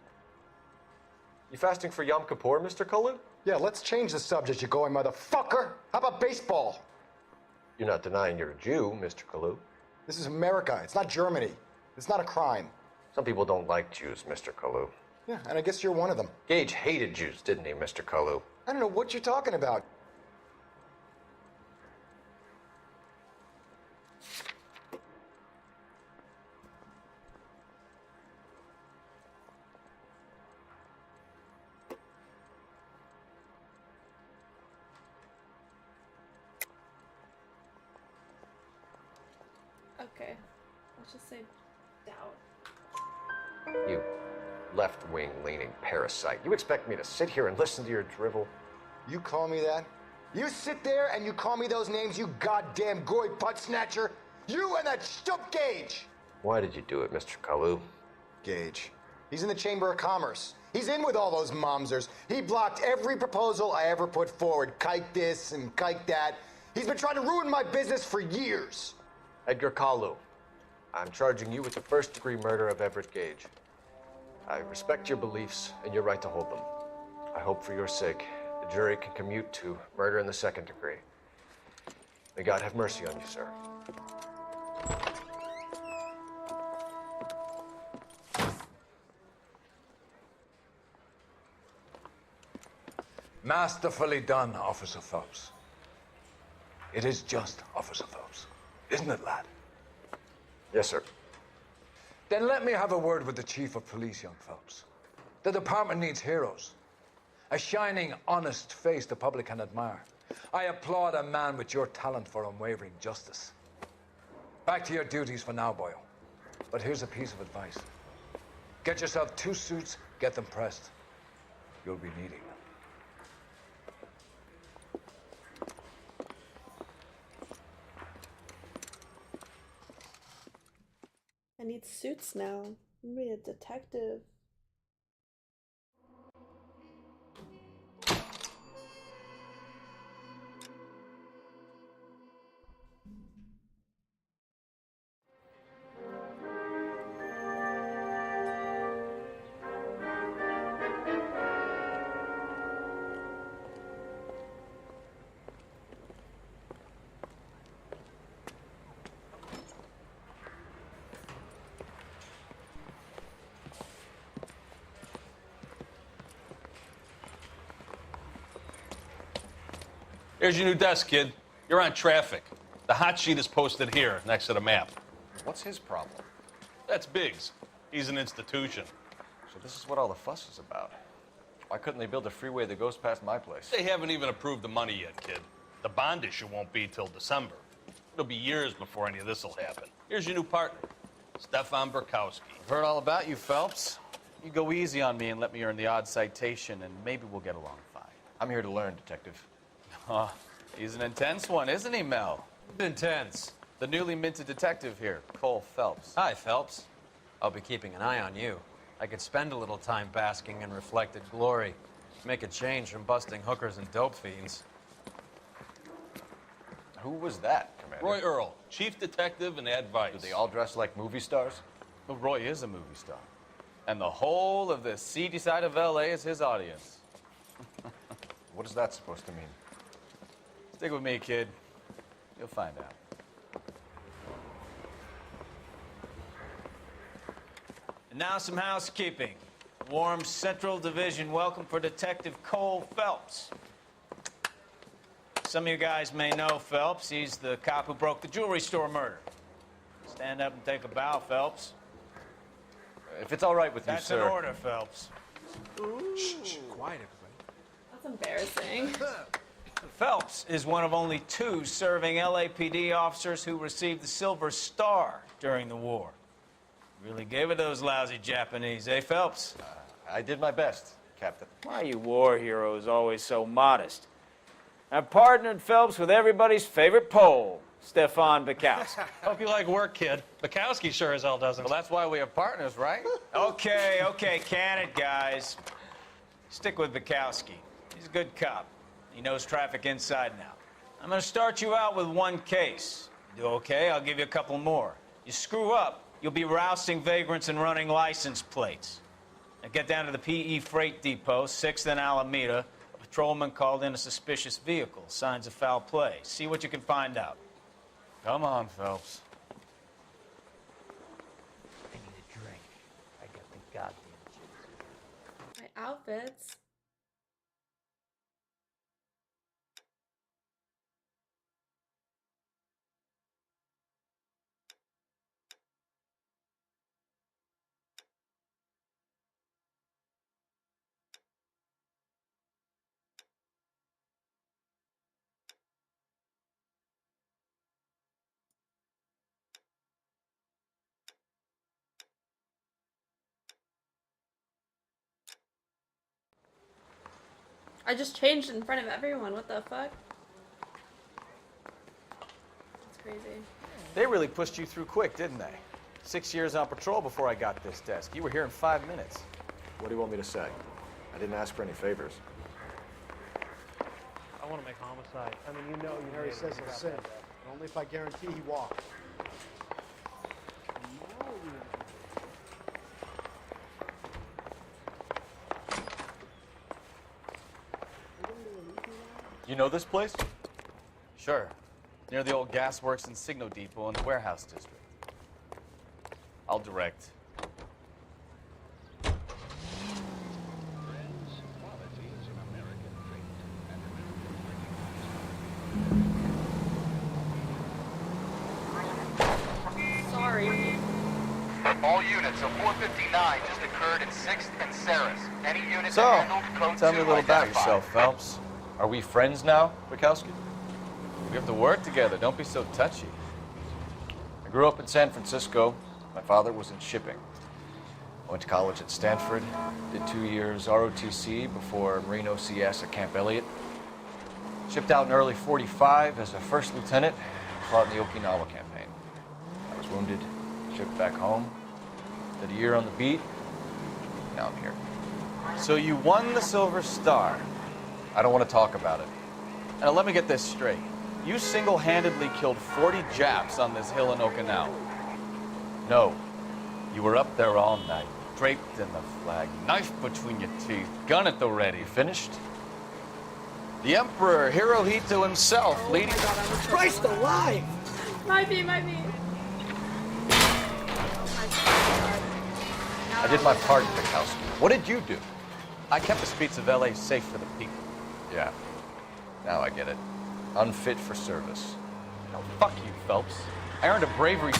You fasting for Yom Kippur, Mr. Kalu? Yeah, let's change the subject, you going motherfucker. How about baseball? You're not denying you're a Jew, Mr. Kalu. This is America. It's not Germany. It's not a crime. Some people don't like Jews, Mr. Kalu. Yeah, and I guess you're one of them. Gage hated Jews, didn't he, Mr. Kalu? I don't know what you're talking about. Okay. Let's just say doubt. You left-wing leaning parasite. You expect me to sit here and listen to your drivel? You call me that? You sit there and you call me those names, you goddamn goy butt snatcher? You and that stup Gage! Why did you do it, Mr. Kalu? Gage. He's in the Chamber of Commerce. He's in with all those momsers. He blocked every proposal I ever put forward. Kike this and kike that. He's been trying to ruin my business for years. Edgar Kalu, I'm charging you with the first-degree murder of Everett Gage. I respect your beliefs and your right to hold them. I hope for your sake the jury can commute to murder in the second degree. May God have mercy on you, sir. Masterfully done, Officer Phelps. It is just Officer Phelps, isn't it, lad? Yes, sir. Then let me have a word with the Chief of Police, young Phelps. The department needs heroes. A shining, honest face the public can admire. I applaud a man with your talent for unwavering justice. Back to your duties for now, Boyle. But here's a piece of advice. Get yourself 2 suits, get them pressed. You'll be needing them. I need suits now. I'm gonna be a detective. Here's your new desk, kid. You're on traffic. The hot sheet is posted here, next to the map. What's his problem? That's Biggs. He's an institution. So this is what all the fuss is about. Why couldn't they build a freeway that goes past my place? They haven't even approved the money yet, kid. The bond issue won't be till December. It'll be years before any of this will happen. Here's your new partner, Stefan Burkowski. I've heard all about you, Phelps. You go easy on me and let me earn the odd citation, and maybe we'll get along fine. I'm here to learn, Detective. Oh, he's an intense one, isn't he, Mel? Intense. The newly minted detective here, Cole Phelps. Hi, Phelps. I'll be keeping an eye on you. I could spend a little time basking in reflected glory. Make a change from busting hookers and dope fiends. Who was that, Commander? Roy Earl, chief detective and advice. Do they all dress like movie stars? Well, Roy is a movie star. And the whole of the seedy side of L.A. is his audience. What is that supposed to mean? Stick with me, kid. You'll find out. And now some housekeeping. Warm Central Division welcome for Detective Cole Phelps. Some of you guys may know Phelps. He's the cop who broke the jewelry store murder. Stand up and take a bow, Phelps. If it's all right with you, That's sir. an order, Phelps. Shh, quiet, That's embarrassing. Phelps is one of only 2 serving LAPD officers who received the Silver Star during the war. Really gave it to those lousy Japanese, eh, Phelps? I did my best, Captain. Why are you war heroes always so modest? I've partnered Phelps with everybody's favorite Pole, Stefan Bukowski. Hope you like work, kid. Bukowski sure as hell doesn't. Well, that's why we have partners, right? Okay, can it, guys. Stick with Bukowski. He's a good cop. He knows traffic inside and out. I'm going to start you out with 1 case. You do okay, I'll give you a couple more. You screw up, you'll be rousting vagrants and running license plates. Now get down to the PE Freight Depot, 6th and Alameda. A patrolman called in a suspicious vehicle. Signs of foul play. See what you can find out. Come on, Phelps. I need a drink. I got the goddamn jitters. My outfits. I just changed in front of everyone. What the fuck? That's crazy. They really pushed you through quick, didn't they? 6 years on patrol before I got this desk. You were here in 5 minutes. What do you want me to say? I didn't ask for any favors. I want to make homicide. I mean, you know Harry says he'll sin. Only if I guarantee he walks. You know this place? Sure. Near the old gas works and Signo Depot in the warehouse district. I'll direct. Sorry. All units of 459 just occurred in 6th and Saris. Any unit So, handled, code tell me 2 a little about identified. yourself, Phelps. Are we friends now, Bukowski? We have to work together. Don't be so touchy. I grew up in San Francisco. My father was in shipping. I went to college at Stanford, did 2 years ROTC before Marine OCS at Camp Elliott. Shipped out in early '45 as a first lieutenant, fought in the Okinawa campaign. I was wounded, shipped back home, did a year on the beat. Now I'm here. So you won the Silver Star. I don't want to talk about it. Now let me get this straight. You single-handedly killed 40 Japs on this hill in Okinawa. No, you were up there all night, draped in the flag, knife between your teeth, gun at the ready. Finished? The Emperor Hirohito himself leading... Christ alive! Might be. I did my part, Bukowski. What did you do? I kept the streets of LA safe for the people. Yeah, now I get it. Unfit for service. No, fuck you, Phelps. I earned a bravery.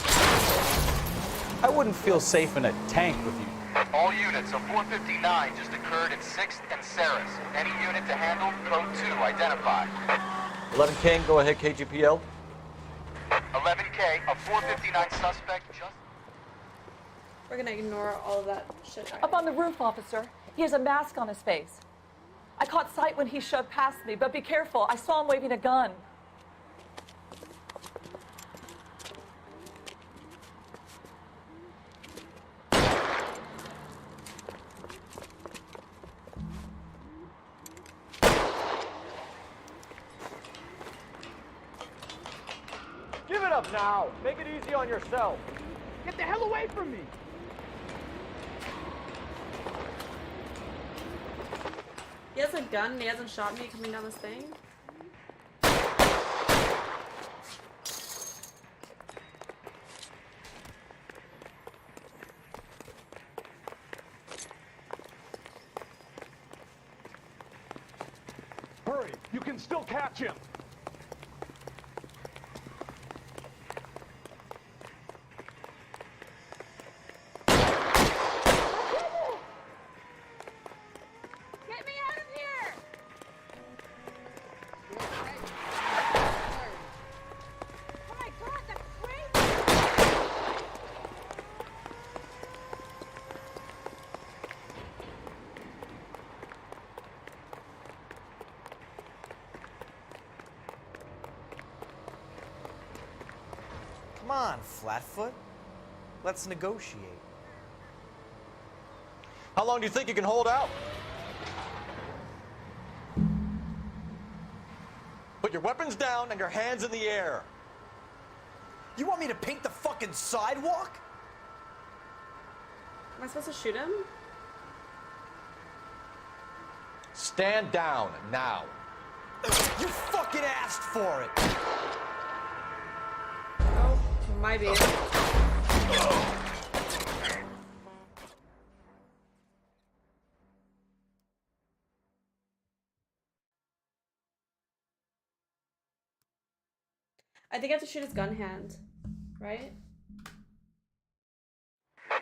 I wouldn't feel safe in a tank with you. All units of 459 just occurred in 6th and Saris. Any unit to handle, code 2 identified. 11 King, go ahead, KGPL. 11K, a 459 suspect just... We're gonna ignore all of that shit. Up on the roof, officer. He has a mask on his face. I caught sight when he shoved past me, but be careful. I saw him waving a gun. Give it up now. Make it easy on yourself. Get the hell away from me. He has a gun and he hasn't shot me coming down this thing. Hurry, you can still catch him. Get me out of here! Oh my god, that's crazy! Come on, Flatfoot. Let's negotiate. How long do you think you can hold out? Put your weapons down and your hands in the air. You want me to paint the fucking sidewalk? Am I supposed to shoot him? Stand down now. You fucking asked for it. Oh, might be. I think I have to shoot his gun hand, right?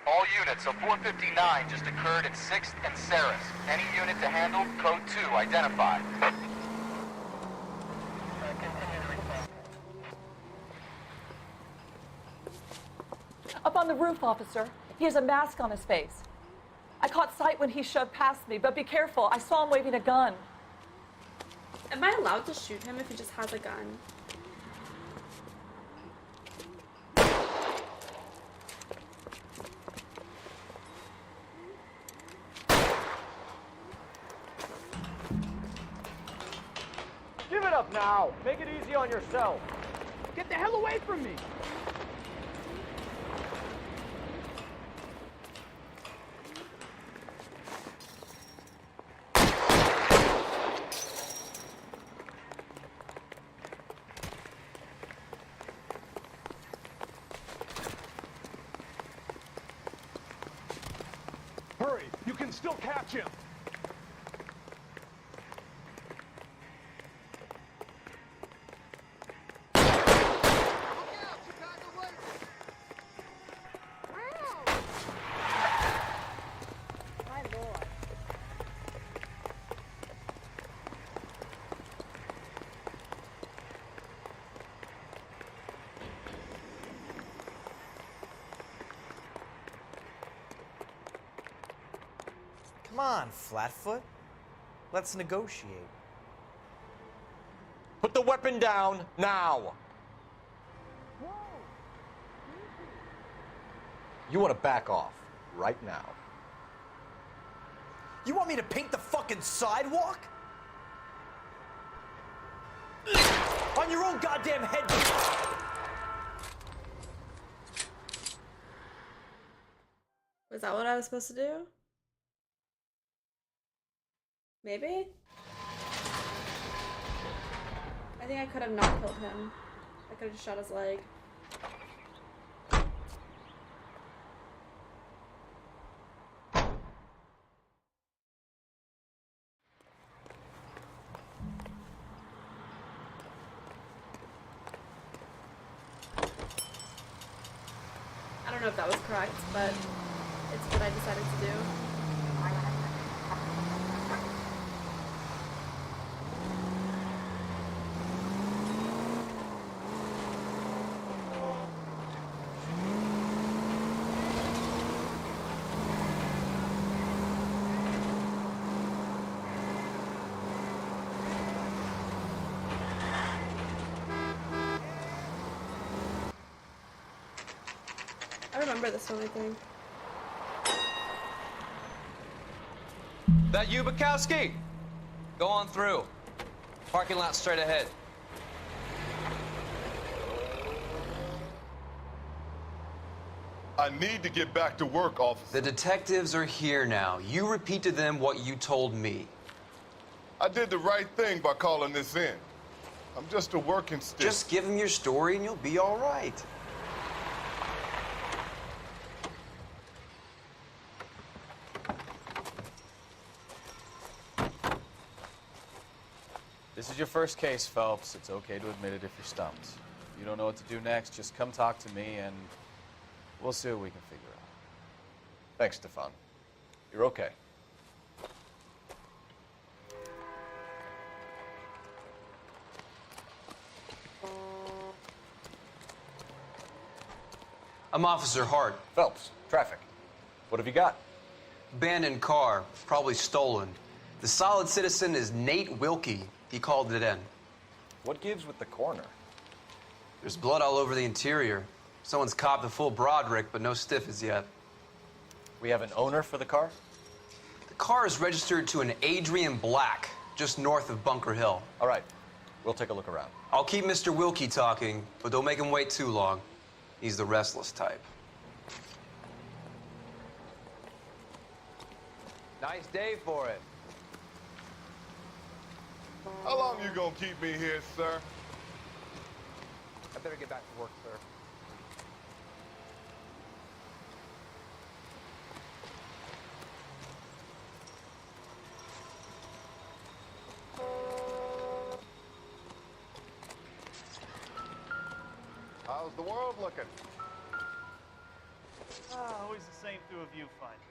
All units of 459 just occurred in 6th and Saris. Any unit to handle, code 2 identified. Up on the roof, officer. He has a mask on his face. I caught sight when he shoved past me, but be careful. I saw him waving a gun. Am I allowed to shoot him if he just has a gun? Give it up now. Make it easy on yourself. Get the hell away from me. Hurry, you can still catch him. My lord. Come on, Flatfoot. Let's negotiate. Put the weapon down now. You want to back off right now. You want me to paint the fucking sidewalk? On your own goddamn head. Was that what I was supposed to do? Maybe? I think I could have not killed him. I could have just shot his leg. I don't know if that was correct, but it's what I decided to do. I remember this one, I think. That you, Bukowski? Go on through. Parking lot straight ahead. I need to get back to work, officer. The detectives are here now. You repeat to them what you told me. I did the right thing by calling this in. I'm just a working stick. Just give them your story and you'll be all right. This is your first case, Phelps. It's okay to admit it if you're stumped. If you don't know what to do next, just come talk to me and we'll see what we can figure out. Thanks, Stefan. You're okay. I'm Officer Hart. Phelps, traffic. What have you got? Abandoned car, probably stolen. The solid citizen is Nate Wilkie. He called it in. What gives with the coroner? There's blood all over the interior. Someone's copped a full Broderick, but no stiff as yet. We have an owner for the car? The car is registered to an Adrian Black, just north of Bunker Hill. All right. We'll take a look around. I'll keep Mr. Wilkie talking, but don't make him wait too long. He's the restless type. Nice day for it. How long you gonna keep me here, sir? I better get back to work, sir. How's the world looking? Always the same through a viewfinder.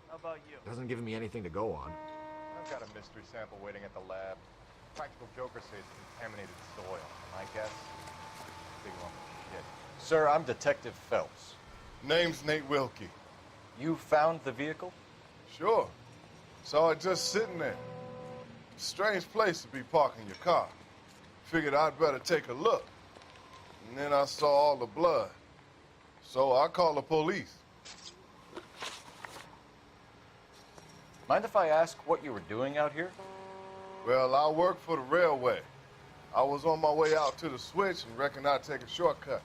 How about you? Doesn't give me anything to go on. I've got a mystery sample waiting at the lab. Practical Joker says contaminated soil. My guess, big lump of shit. Sir, I'm Detective Phelps. Name's Nate Wilkie. You found the vehicle? Sure. Saw it just sitting there. Strange place to be parking your car. Figured I'd better take a look. And then I saw all the blood. So I called the police. Mind if I ask what you were doing out here? Well, I work for the railway. I was on my way out to the switch and reckoned I'd take a shortcut.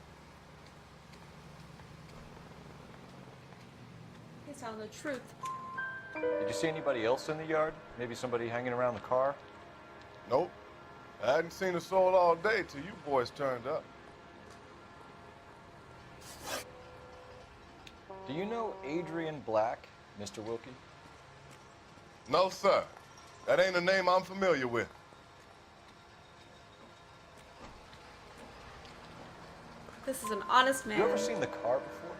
He's telling the truth. Did you see anybody else in the yard? Maybe somebody hanging around the car? Nope. I hadn't seen a soul all day till you boys turned up. Do you know Adrian Black, Mr. Wilkie? No, sir. That ain't a name I'm familiar with. This is an honest man. You ever seen the car before?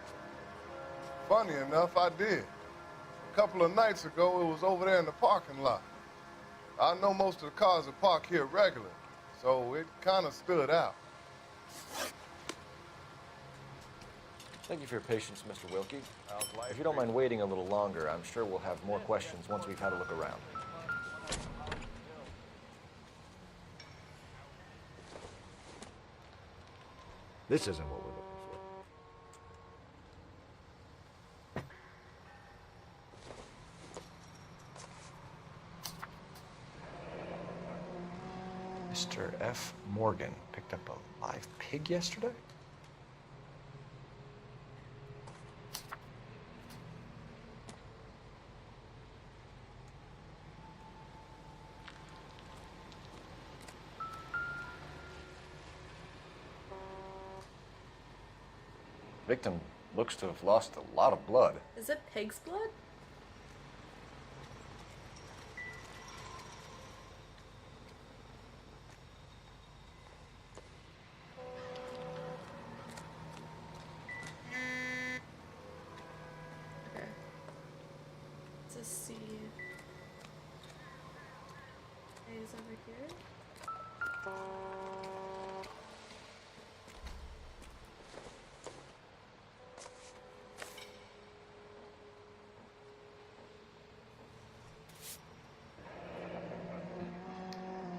Funny enough, I did. A couple of nights ago, it was over there in the parking lot. I know most of the cars are parked here regularly, so it kind of stood out. Thank you for your patience, Mr. Wilkie. If you don't mind waiting a little longer, I'm sure we'll have more questions once we've had a look around. This isn't what we're looking Mr. F. Morgan picked up a live pig yesterday? Victim looks to have lost a lot of blood. Is it pig's blood? Okay. Let's just see. Is over here.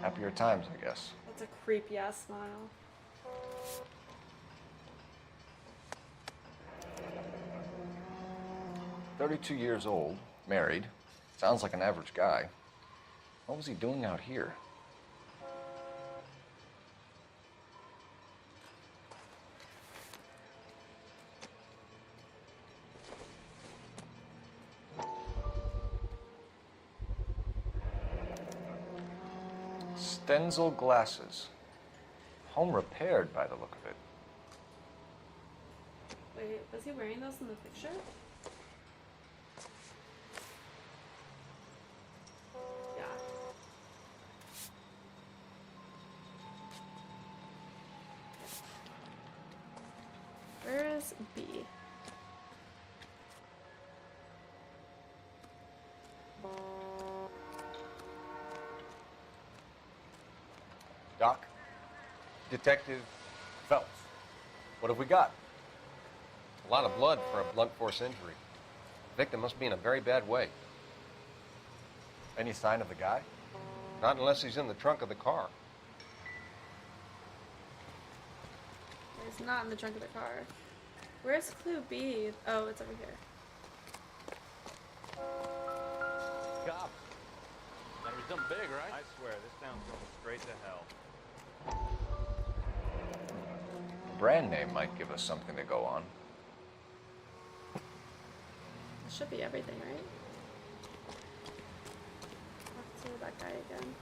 Happier times, I guess. That's a creepy ass smile. "32 years old, married. Sounds like an average guy. What was he doing out here?" Stenzel glasses. Home repaired by the look of it. Wait, was he wearing those in the picture? Yeah. Where is B? Doc? Detective Phelps. What have we got? A lot of blood for a blunt force injury. The victim must be in a very bad way. Any sign of the guy? Not unless he's in the trunk of the car. It's not in the trunk of the car. Where's clue B? Oh, it's over here. Cops. Gotta be something big, right? I swear, this town's going straight to hell. Brand name might give us something to go on. It should be everything, right? Let's see that guy again.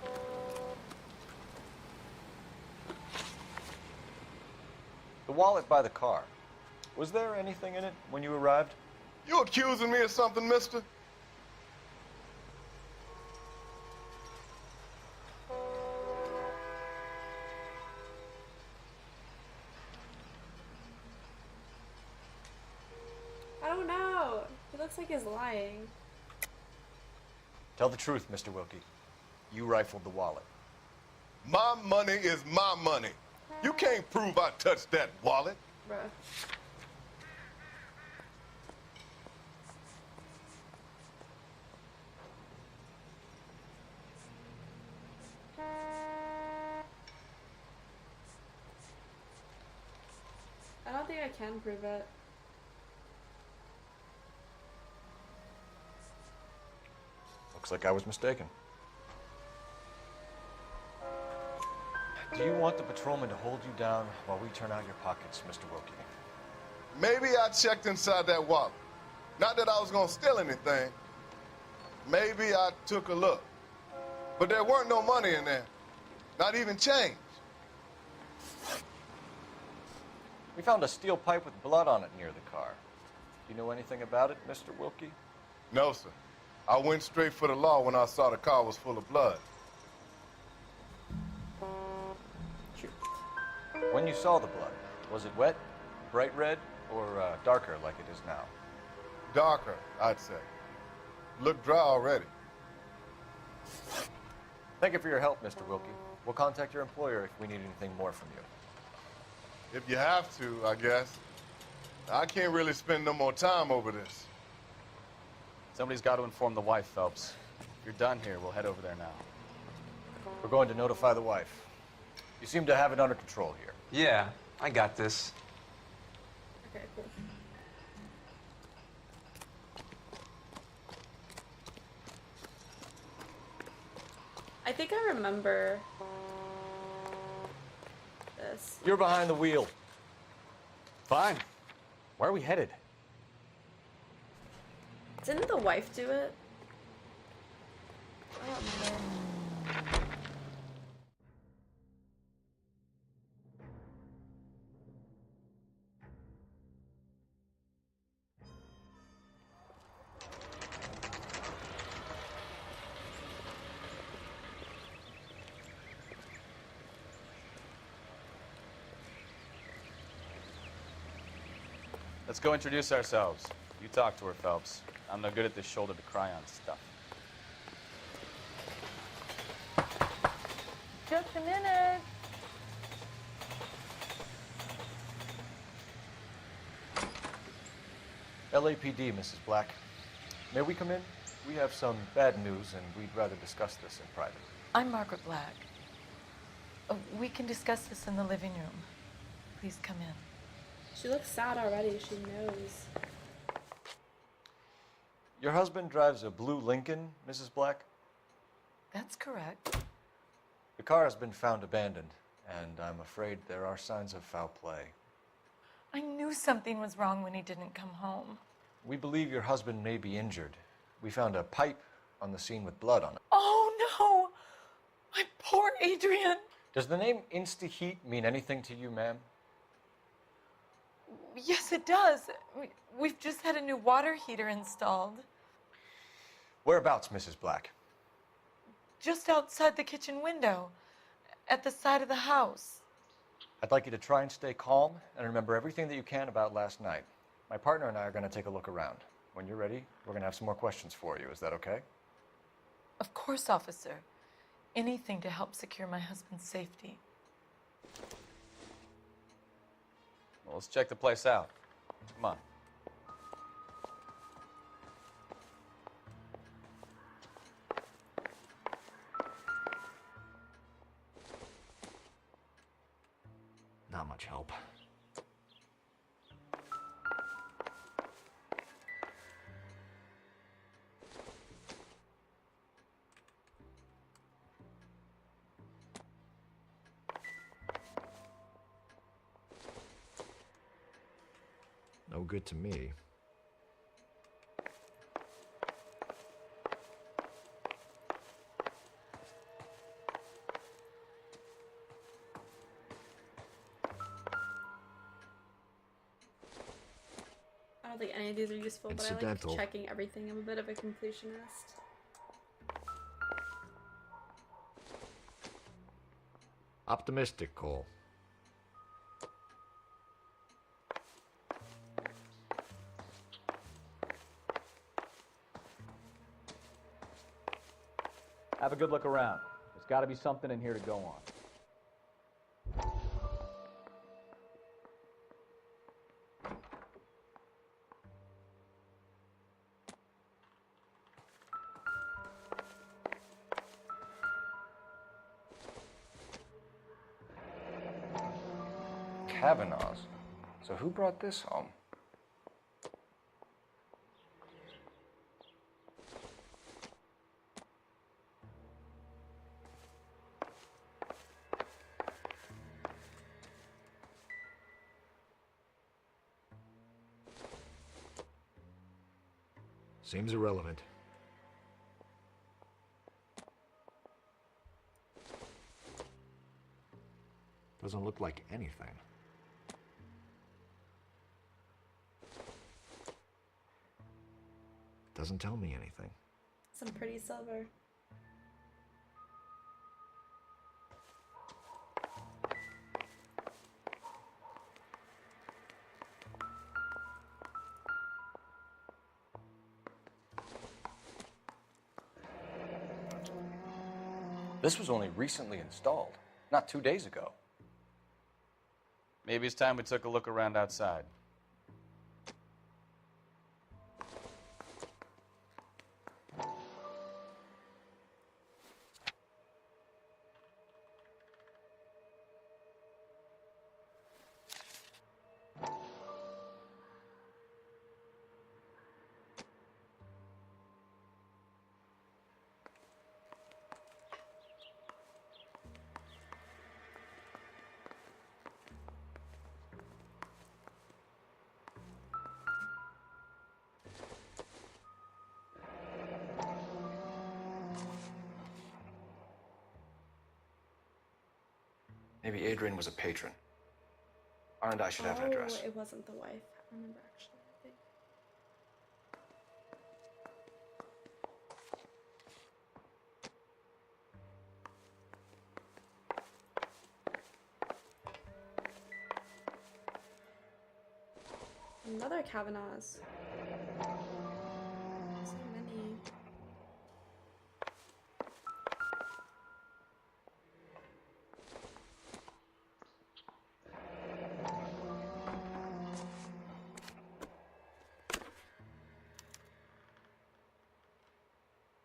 The wallet by the car. Was there anything in it when you arrived? You accusing me of something, mister? I don't know. He looks like he's lying. Tell the truth, Mr. Wilkie. You rifled the wallet. My money is my money. You can't prove I touched that wallet. Bruh. think I can prove it. Looks like I was mistaken. Do you want the patrolman to hold you down while we turn out your pockets, Mr. Wilkie? Maybe I checked inside that wallet. Not that I was gonna steal anything. Maybe I took a look. But there weren't no money in there. Not even change. We found a steel pipe with blood on it near the car. Do you know anything about it, Mr. Wilkie? No, sir. I went straight for the law when I saw the car was full of blood. When you saw the blood, was it wet, bright red, or darker like it is now? Darker, I'd say. Looked dry already. Thank you for your help, Mr. Wilkie. We'll contact your employer if we need anything more from you. If you have to, I guess. I can't really spend no more time over this. Somebody's got to inform the wife, Phelps. If you're done here, we'll head over there now. We're going to notify the wife. You seem to have it under control here. Yeah, I got this. Okay, cool. I think I remember this. You're behind the wheel. Fine. Where are we headed? Didn't the wife do it? I don't remember. Let's go introduce ourselves. You talk to her, Phelps. I'm no good at this shoulder to cry on stuff. Just a minute. LAPD, Mrs. Black. May we come in? We have some bad news, and we'd rather discuss this in private. I'm Margaret Black. We can discuss this in the living room. Please come in. She looks sad already. She knows. Your husband drives a blue Lincoln, Mrs. Black? That's correct. The car has been found abandoned, and I'm afraid there are signs of foul play. I knew something was wrong when he didn't come home. We believe your husband may be injured. We found a pipe on the scene with blood on it. Oh, no! My poor Adrian! Does the name InstaHeat mean anything to you, ma'am? Yes, it does. We've just had a new water heater installed. Whereabouts, Mrs. Black? Just outside the kitchen window, at the side of the house. I'd like you to try and stay calm and remember everything that you can about last night. My partner and I are going to take a look around. When you're ready, we're going to have some more questions for you. Is that okay? Of course, officer. Anything to help secure my husband's safety. Well, let's check the place out. Come on. Not much help. No good to me. I don't think any of these are useful, but I Incidental. like checking everything. I'm a bit of a completionist. Optimistic call. Have a good look around. There's got to be something in here to go on. Kavanaugh's. So who brought this home? Seems irrelevant. Doesn't look like anything. Doesn't tell me anything. Some pretty silver. This was only recently installed, not 2 days ago. Maybe it's time we took a look around outside. Maybe Adrian was a patron. And I should have an address. It wasn't the wife. I remember actually. I think. Another Kavanaugh's. So many.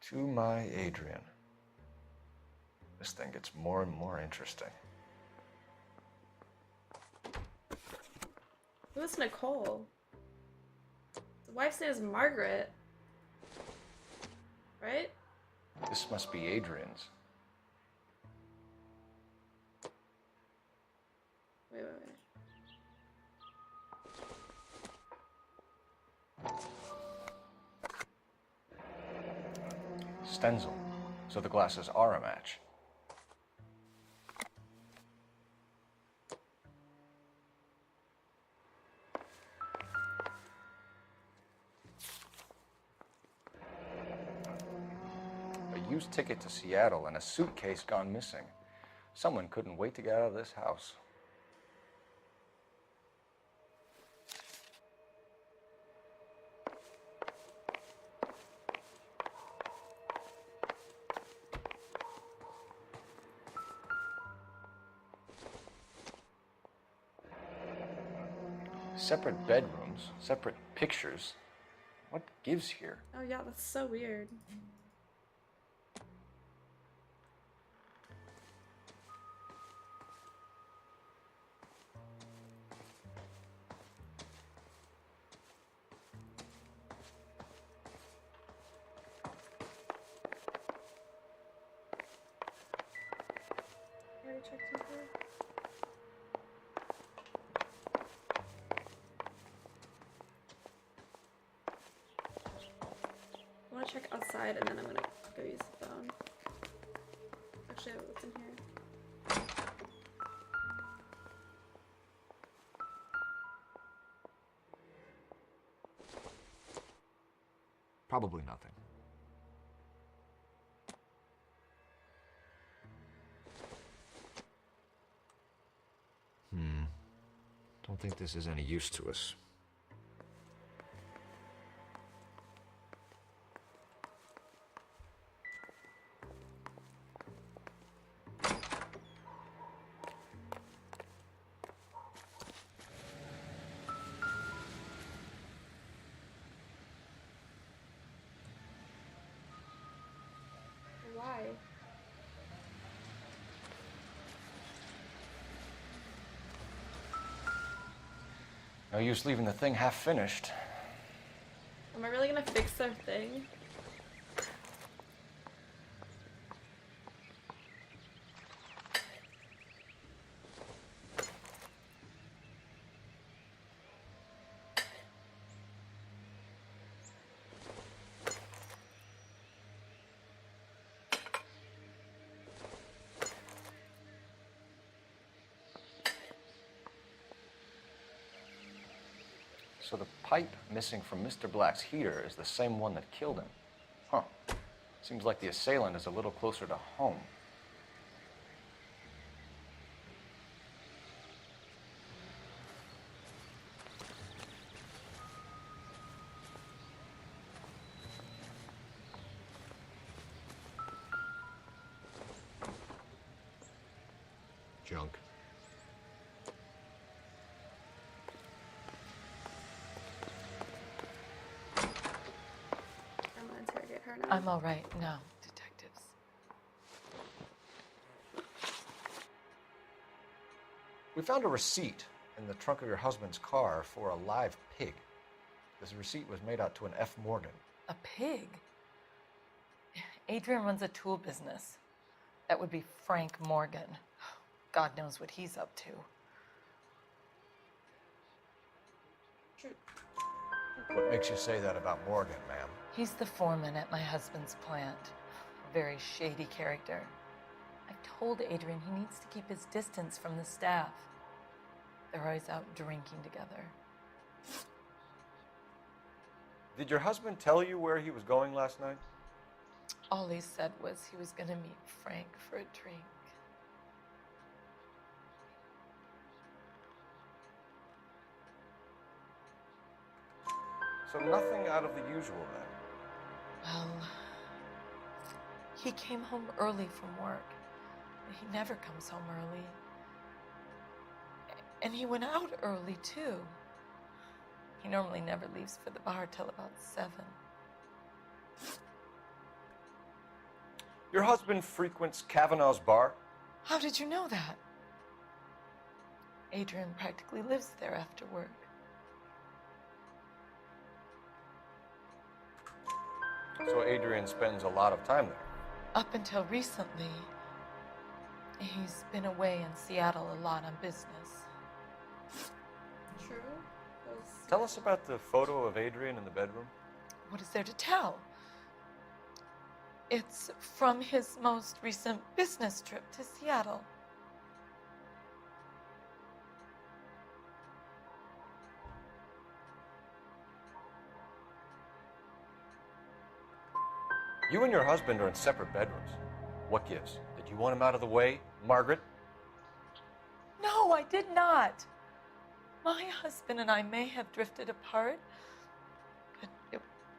To my Adrian. This thing gets more and more interesting. Who's Nicole? The wife's name is Margaret. Right? This must be Adrian's. Wait. Stenzel. So the glasses are a match. A used ticket to Seattle and a suitcase gone missing. Someone couldn't wait to get out of this house. Separate bedrooms, separate pictures. What gives here? Oh yeah, that's so weird. I already checked in here. I want to check outside and then I'm gonna go use the phone. Actually, what's in here? Probably nothing. Don't think this is any use to us. Why? No use leaving the thing half finished. Am I really gonna fix their thing? So the pipe missing from Mr. Black's heater is the same one that killed him. Huh. Seems like the assailant is a little closer to home. Junk. I'm gonna interrogate her now. I'm all right now, detectives. We found a receipt in the trunk of your husband's car for a live pig. This receipt was made out to an F. Morgan. A pig? Adrian runs a tool business. That would be Frank Morgan. God knows what he's up to. What makes you say that about Morgan, ma'am? He's the foreman at my husband's plant. A very shady character. I've told Adrian he needs to keep his distance from the staff. They're always out drinking together. Did your husband tell you where he was going last night? All he said was he was going to meet Frank for a drink. So nothing out of the usual then? Well, he came home early from work. He never comes home early. And he went out early, too. He normally never leaves for the bar till about 7. Your husband frequents Kavanaugh's bar? How did you know that? Adrian practically lives there after work. So Adrian spends a lot of time there? Up until recently, he's been away in Seattle a lot on business. True. Tell us about the photo of Adrian in the bedroom. What is there to tell? It's from his most recent business trip to Seattle. You and your husband are in separate bedrooms. What gives? Did you want him out of the way, Margaret? No, I did not. My husband and I may have drifted apart, but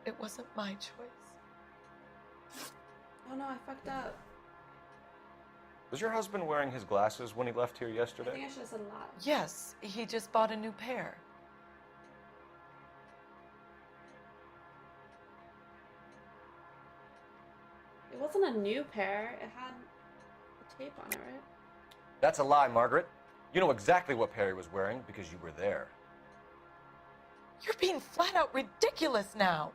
it wasn't my choice. Oh no, I fucked up. Was your husband wearing his glasses when he left here I yesterday? think I should have said a lot. Yes, he just bought a new pair. It wasn't a new pair. It had a tape on it, right? That's a lie, Margaret. You know exactly what Perry was wearing because you were there. You're being flat out ridiculous now.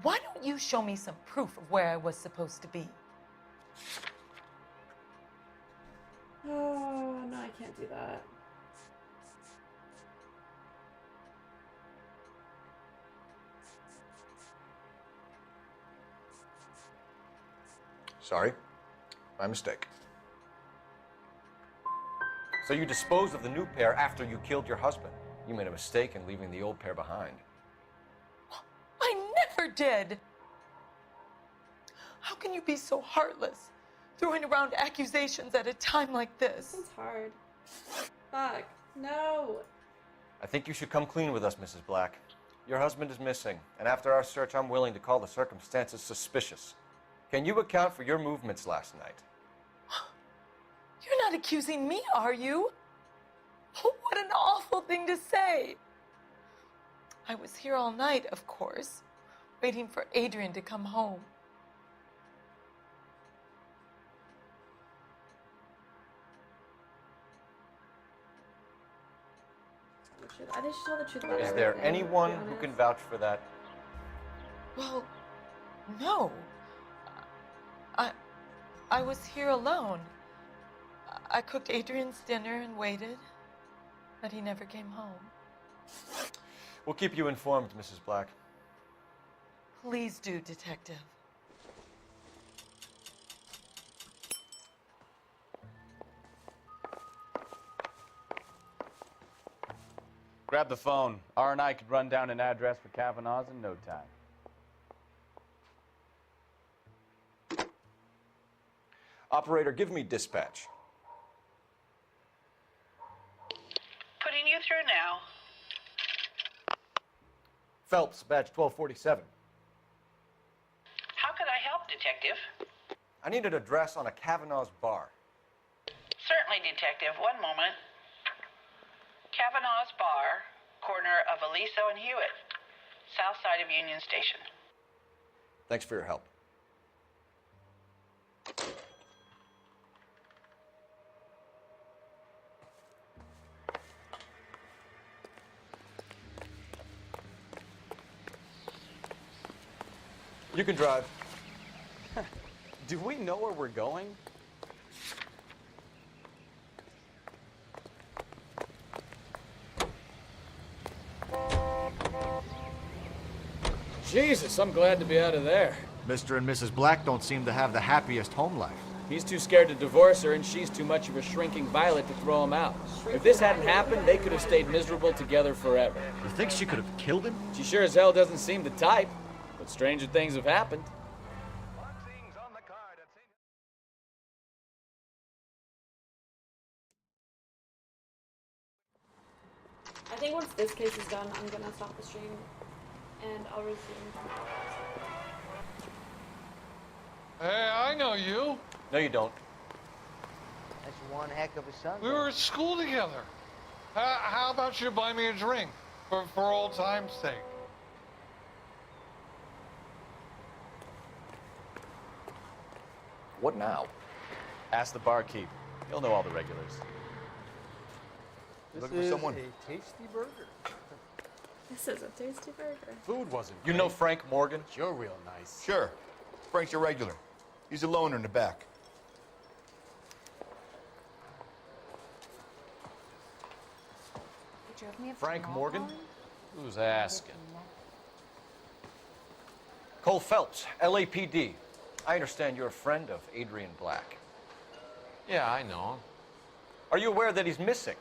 Why don't you show me some proof of where I was supposed to be? Oh, no, I can't do that. Sorry. My mistake. So you disposed of the new pair after you killed your husband. You made a mistake in leaving the old pair behind. I never did. How can you be so heartless, throwing around accusations at a time like this? It's hard. Fuck. No. I think you should come clean with us, Mrs. Black. Your husband is missing, and after our search, I'm willing to call the circumstances suspicious. Can you account for your movements last night? You're not accusing me, are you? Oh, what an awful thing to say. I was here all night, of course, waiting for Adrian to come home. the truth. I think she told the truth about Is everything, there to be anyone who honest. can vouch for that? Well, no. I was here alone. I cooked Adrian's dinner and waited, but he never came home. We'll keep you informed, Mrs. Black. Please do, Detective. Grab the phone. R&I could run down an address for Kavanaugh's in no time. Operator, give me dispatch. Putting you through now. Phelps, badge 1247. How could I help, Detective? I need an address on a Kavanaugh's bar. Certainly, Detective. One moment. Kavanaugh's Bar, corner of Aliso and Hewitt, south side of Union Station. Thanks for your help. You can drive. Do we know where we're going? Jesus, I'm glad to be out of there. Mr. and Mrs. Black don't seem to have the happiest home life. He's too scared to divorce her, and she's too much of a shrinking violet to throw him out. If this hadn't happened, they could have stayed miserable together forever. You think she could have killed him? She sure as hell doesn't seem the type, but stranger things have happened. I think once this case is done, I'm gonna stop the stream and I'll resume. Hey, I know you. No, you don't. That's one heck of a son. We were at school together. How about you buy me a drink for old time's sake? What now? Ask the barkeep. He'll know all the regulars. This Looking for is someone? a tasty burger. This is a tasty burger. Food wasn't You know Frank Morgan? You're real nice. Sure. Frank's your regular. He's a loner in the back. Frank Morgan? Who's asking? Cole Phelps, LAPD. I understand you're a friend of Adrian Black. Yeah, I know him. Are you aware that he's missing?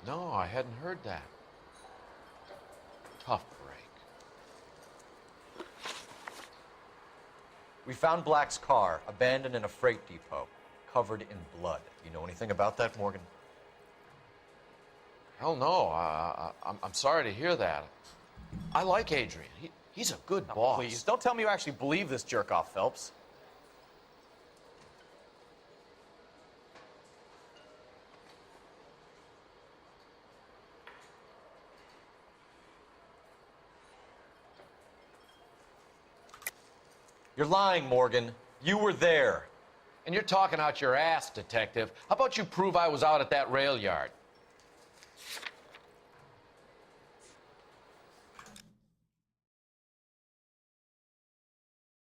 No, I hadn't heard that. Tough break. We found Black's car abandoned in a freight depot, covered in blood. You know anything about that, Morgan? Hell no. I'm sorry to hear that. I like Adrian. He's a good boss. Please, don't tell me you actually believe this jerk-off, Phelps. You're lying, Morgan. You were there. And you're talking out your ass, Detective. How about you prove I was out at that rail yard?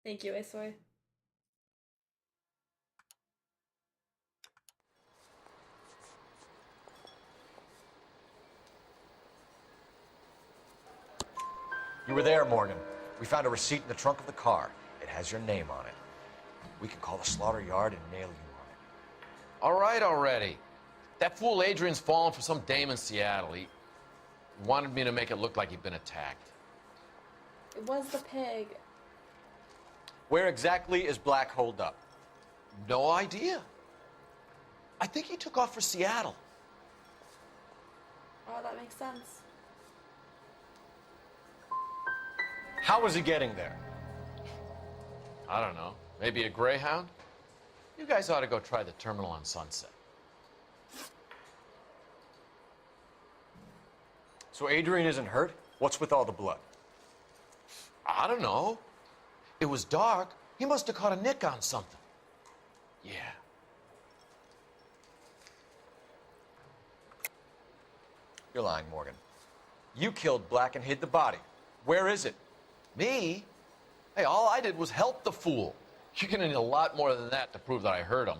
Thank you, Asoy. You were there, Morgan. We found a receipt in the trunk of the car. It has your name on it. We can call the slaughter yard and nail you on it. All right already. That fool Adrian's fallen for some dame in Seattle. He wanted me to make it look like he'd been attacked. It was the pig. Where exactly is Black holed up? No idea. I think he took off for Seattle. Oh, that makes sense. How was he getting there? I don't know. Maybe a Greyhound? You guys ought to go try the terminal on Sunset. So Adrian isn't hurt? What's with all the blood? I don't know. It was dark. He must have caught a nick on something. Yeah. You're lying, Morgan. You killed Black and hid the body. Where is it? Me? Hey, all I did was help the fool. You're gonna need a lot more than that to prove that I hurt him.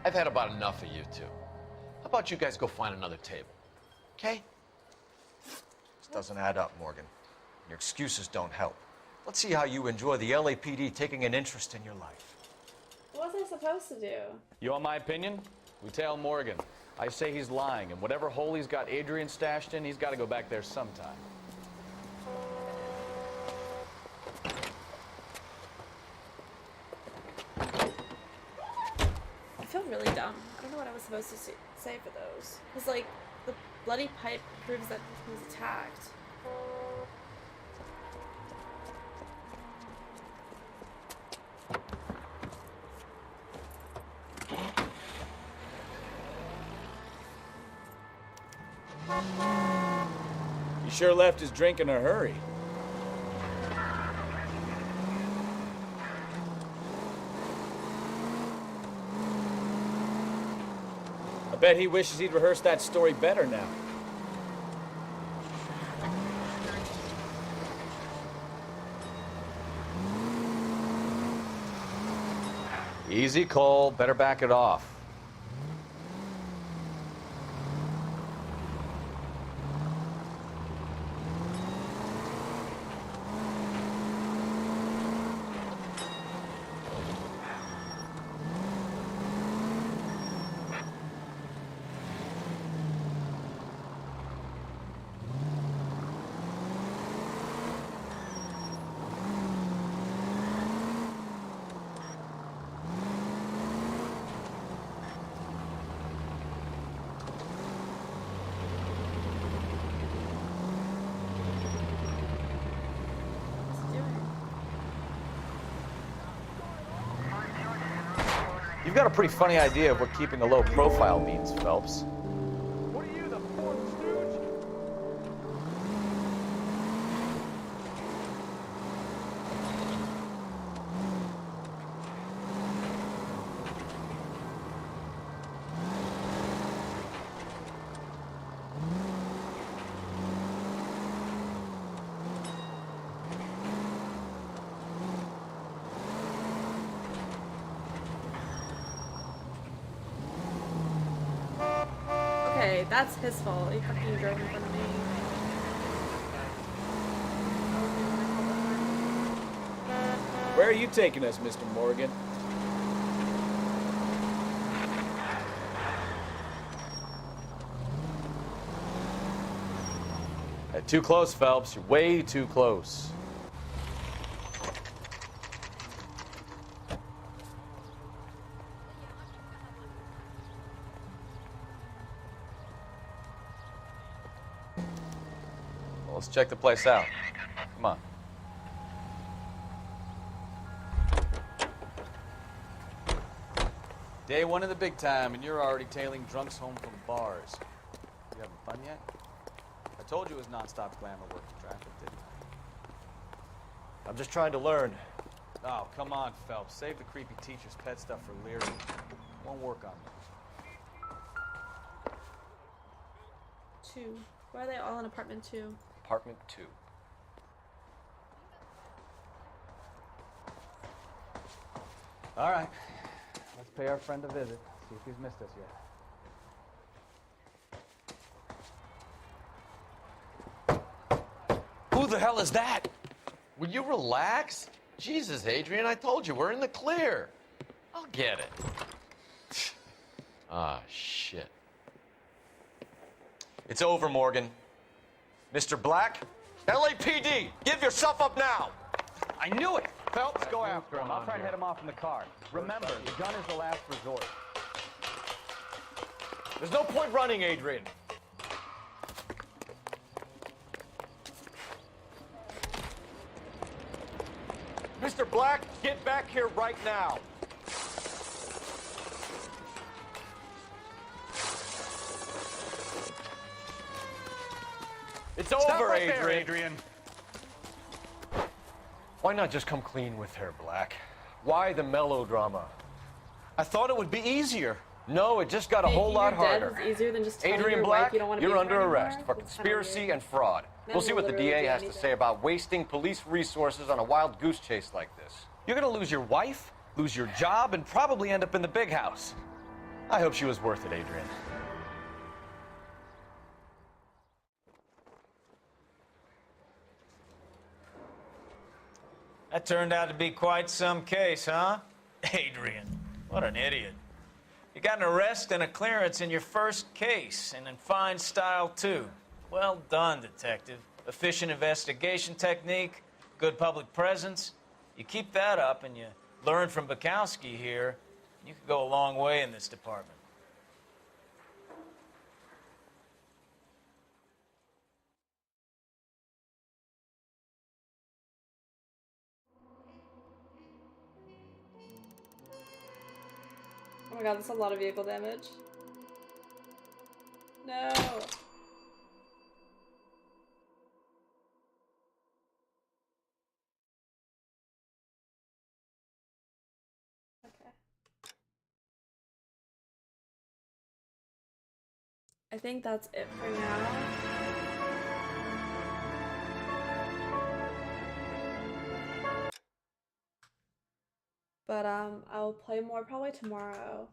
I've had about enough of you two. How about you guys go find another table? Okay? This doesn't add up, Morgan. Your excuses don't help. Let's see how you enjoy the LAPD taking an interest in your life. What was I supposed to do? You want my opinion? We tail Morgan. I say he's lying, and whatever hole he's got Adrian stashed in, he's got to go back there sometime. I feel really dumb. I don't know what I was supposed to say for those. Because, like, the bloody pipe proves that he was attacked. He sure left his drink in a hurry. I bet he wishes he'd rehearsed that story better now. Easy, Cole. Better back it off. You've got a pretty funny idea of what keeping a low profile means, Phelps. What are you, the fourth stooge? Okay, that's his fault. He fucking drove in front of me. Where are you taking us, Mr. Morgan? Too close, Phelps. You're way too close. Well, let's check the place out. Come on. Day one of the big time, and you're already tailing drunks home from bars. You having fun yet? I told you it was non-stop glamour working traffic, didn't I? I'm just trying to learn. Oh, come on, Phelps. Save the creepy teacher's pet stuff for Leary. Won't work on me. 2. Why are they all in apartment 2? Apartment 2. All right. Let's pay our friend a visit. See if he's missed us yet. Who the hell is that? Will you relax? Jesus, Adrian, I told you, we're in the clear. I'll get it. Ah, shit. It's over, Morgan. Mr. Black, LAPD, give yourself up now. I knew it. Phelps, go after him. I'll try and head him off in the car. Remember, the gun is the last resort. There's no point running, Adrian. Mr. Black, get back here right now. It's over, right Adrian. there, Adrian. Why not just come clean with her, Black? Why the melodrama? I thought it would be easier. No, it just got a whole lot harder. Death is easier than just telling Adrian your Black, wife you don't want to you're be under here arrest anymore. for That's kinda conspiracy weird. and fraud. Men We'll see will what the literally DA do has to anything. say about wasting police resources on a wild goose chase like this. You're gonna lose your wife, lose your job, and probably end up in the big house. I hope she was worth it, Adrian. That turned out to be quite some case, huh? Adrian, what an idiot. You got an arrest and a clearance in your first case, and in fine style, too. Well done, detective. Efficient investigation technique, good public presence. You keep that up and you learn from Bukowski here, you could go a long way in this department. Oh my god, that's a lot of vehicle damage. No. Okay. I think that's it for now. But I'll play more probably tomorrow.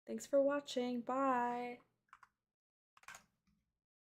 Thanks for watching. Bye.